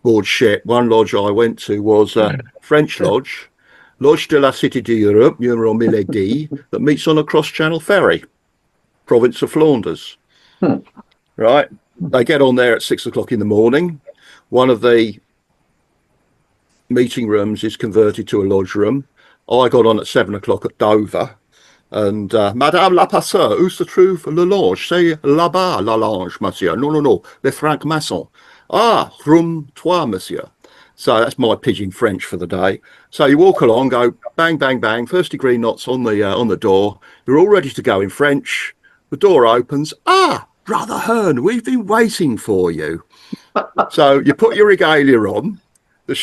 [SPEAKER 3] board ship. One lodge I went to was a French lodge, Lodge de la Cité d'Europe, numéro 1010, that meets on a cross-channel ferry, province of Flanders. Right? They get on there at 6 o'clock in the morning. One of the meeting rooms is converted to a lodge room. I got on at 7 o'clock at Dover, and Madame la Passeur, où se trouve le loge? C'est là-bas, la loge, monsieur. No, le franc-maçon. Ah, room 3, monsieur. So that's my pidgin French for the day. So you walk along, go bang, bang, bang, first degree knots on the door. You're all ready to go in French. The door opens. Ah, Brother Hearn, we've been waiting for you. So you put your regalia on. The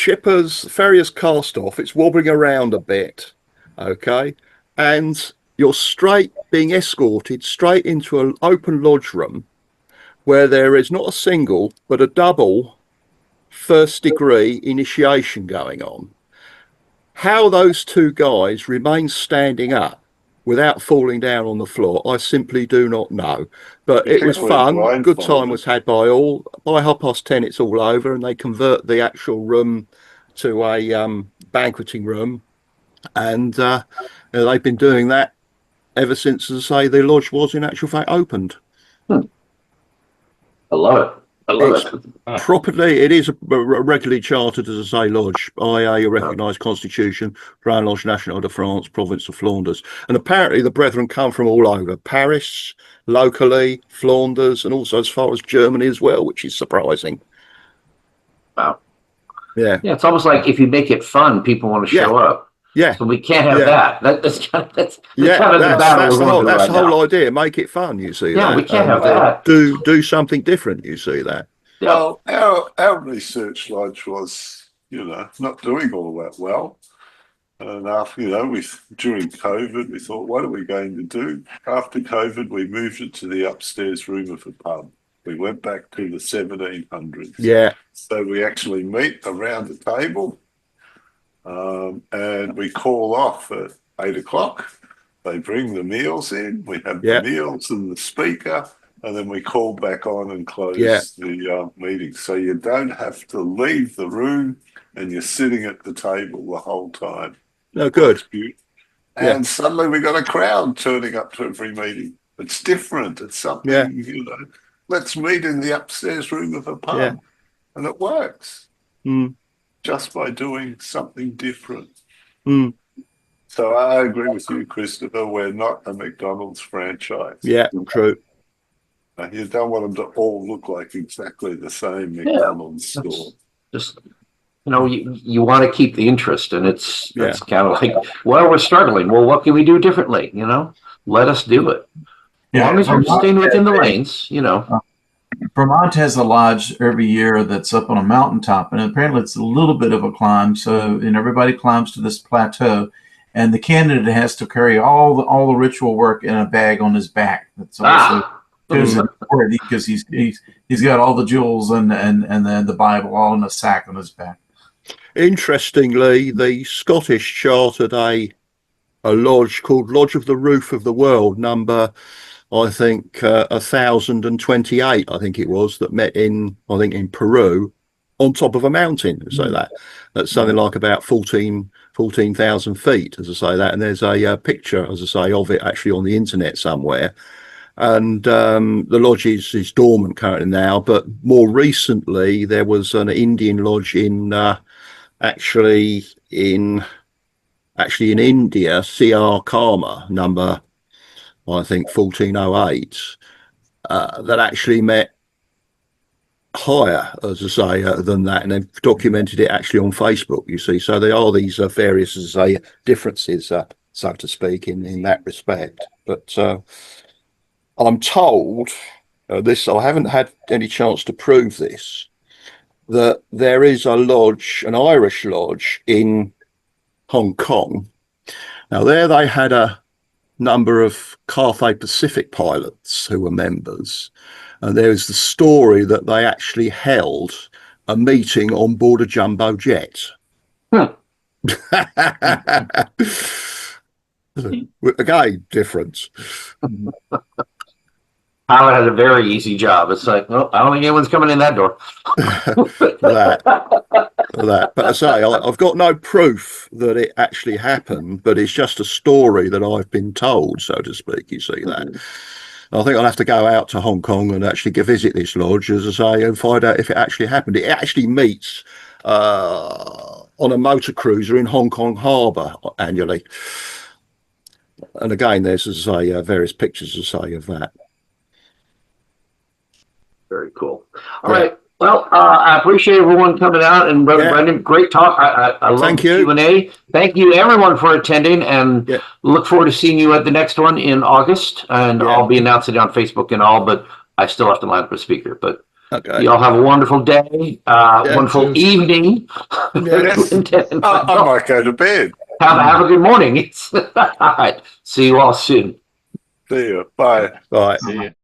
[SPEAKER 3] ferry has cast off. It's wobbling around a bit, okay, and you're being escorted straight into an open lodge room where there is not a single but a double first degree initiation going on. How those two guys remain standing up without falling down on the floor, I simply do not know. But it was fun. Good time was had by all. By 10:30, it's all over, and they convert the actual room to a banqueting room. And they've been doing that ever since, as I say, the lodge was in actual fact opened.
[SPEAKER 1] I love it. I love it.
[SPEAKER 3] Properly, it is a regularly chartered, as I say, lodge, IA, a recognised constitution, Grand Lodge National de France, province of Flanders. And apparently the brethren come from all over, Paris, locally, Flanders, and also as far as Germany as well, which is surprising.
[SPEAKER 1] Wow.
[SPEAKER 3] Yeah.
[SPEAKER 1] Yeah, it's almost like if you make it fun, people want to show up.
[SPEAKER 3] Yeah.
[SPEAKER 1] So we can't have that. That's kind of the battle
[SPEAKER 3] that's
[SPEAKER 1] we're going through
[SPEAKER 3] that's
[SPEAKER 1] right
[SPEAKER 3] the whole
[SPEAKER 1] now.
[SPEAKER 3] idea. Make it fun, you see.
[SPEAKER 1] Yeah,
[SPEAKER 3] that.
[SPEAKER 1] we can't have that.
[SPEAKER 3] Do something different, you see that.
[SPEAKER 2] Well, our research lodge was, not doing all that well. And after, during COVID, we thought, what are we going to do? After COVID, we moved it to the upstairs room of a pub. We went back to the 1700s.
[SPEAKER 3] Yeah.
[SPEAKER 2] So we actually meet around the table, and we call off at 8 o'clock. They bring the meals in. We have the meals and the speaker, and then we call back on and close the meeting. So you don't have to leave the room, and you're sitting at the table the whole time.
[SPEAKER 3] No, good.
[SPEAKER 2] And suddenly we got a crowd turning up to every meeting. It's different. It's something, let's meet in the upstairs room of a pub. And it works just by doing something different. So I agree with you, Christopher. We're not a McDonald's franchise.
[SPEAKER 3] Yeah, true.
[SPEAKER 2] You don't want them to all look like exactly the same McDonald's store.
[SPEAKER 1] Just, you want to keep the interest, and it's kind of like, well, we're struggling. Well, what can we do differently? Let us do it. As long as we're staying within the lanes,
[SPEAKER 8] Vermont has a lodge every year that's up on a mountaintop, and apparently it's a little bit of a climb. So, and everybody climbs to this plateau, and the candidate has to carry all the ritual work in a bag on his back. That's also because he's got all the jewels and then the Bible all in a sack on his back.
[SPEAKER 3] Interestingly, the Scottish chartered a lodge called Lodge of the Roof of the World, number, I think, 1028, I think it was, that met in Peru on top of a mountain. So that's something like about 14,000 feet, as I say that. And there's a picture, as I say, of it actually on the internet somewhere. And the lodge is dormant currently now, but more recently there was an Indian lodge in actually in India, CR Karma, number, I think, 1408, that actually met higher, as I say, than that, and they've documented it actually on Facebook, you see. So there are these various, as I say, differences, so to speak, in that respect. But I'm told, this, I haven't had any chance to prove this, that there is a lodge, an Irish lodge in Hong Kong. Now there they had a number of Cathay Pacific pilots who were members, and there's the story that they actually held a meeting on board a jumbo jet. Again, difference.
[SPEAKER 1] Howard has a very easy job. It's like, well, I don't think anyone's coming in that door.
[SPEAKER 3] that. But I say, I've got no proof that it actually happened, but it's just a story that I've been told, so to speak. You see that? I think I'll have to go out to Hong Kong and actually go visit this lodge, as I say, and find out if it actually happened. It actually meets on a motor cruiser in Hong Kong Harbour annually. And again, there's, as I say, various pictures, as I say, of that.
[SPEAKER 1] Very cool. All right. Well, I appreciate everyone coming out, and Brother Brendan, great talk. I love the Q&A. Thank you, everyone, for attending, and look forward to seeing you at the next one in August. And I'll be announcing it on Facebook and all, but I still have to line up a speaker. But y'all have a wonderful day, wonderful evening.
[SPEAKER 2] I might go to bed.
[SPEAKER 1] Have a good morning. All right. See you all soon.
[SPEAKER 2] See you. Bye.
[SPEAKER 3] Bye.
[SPEAKER 7] See you.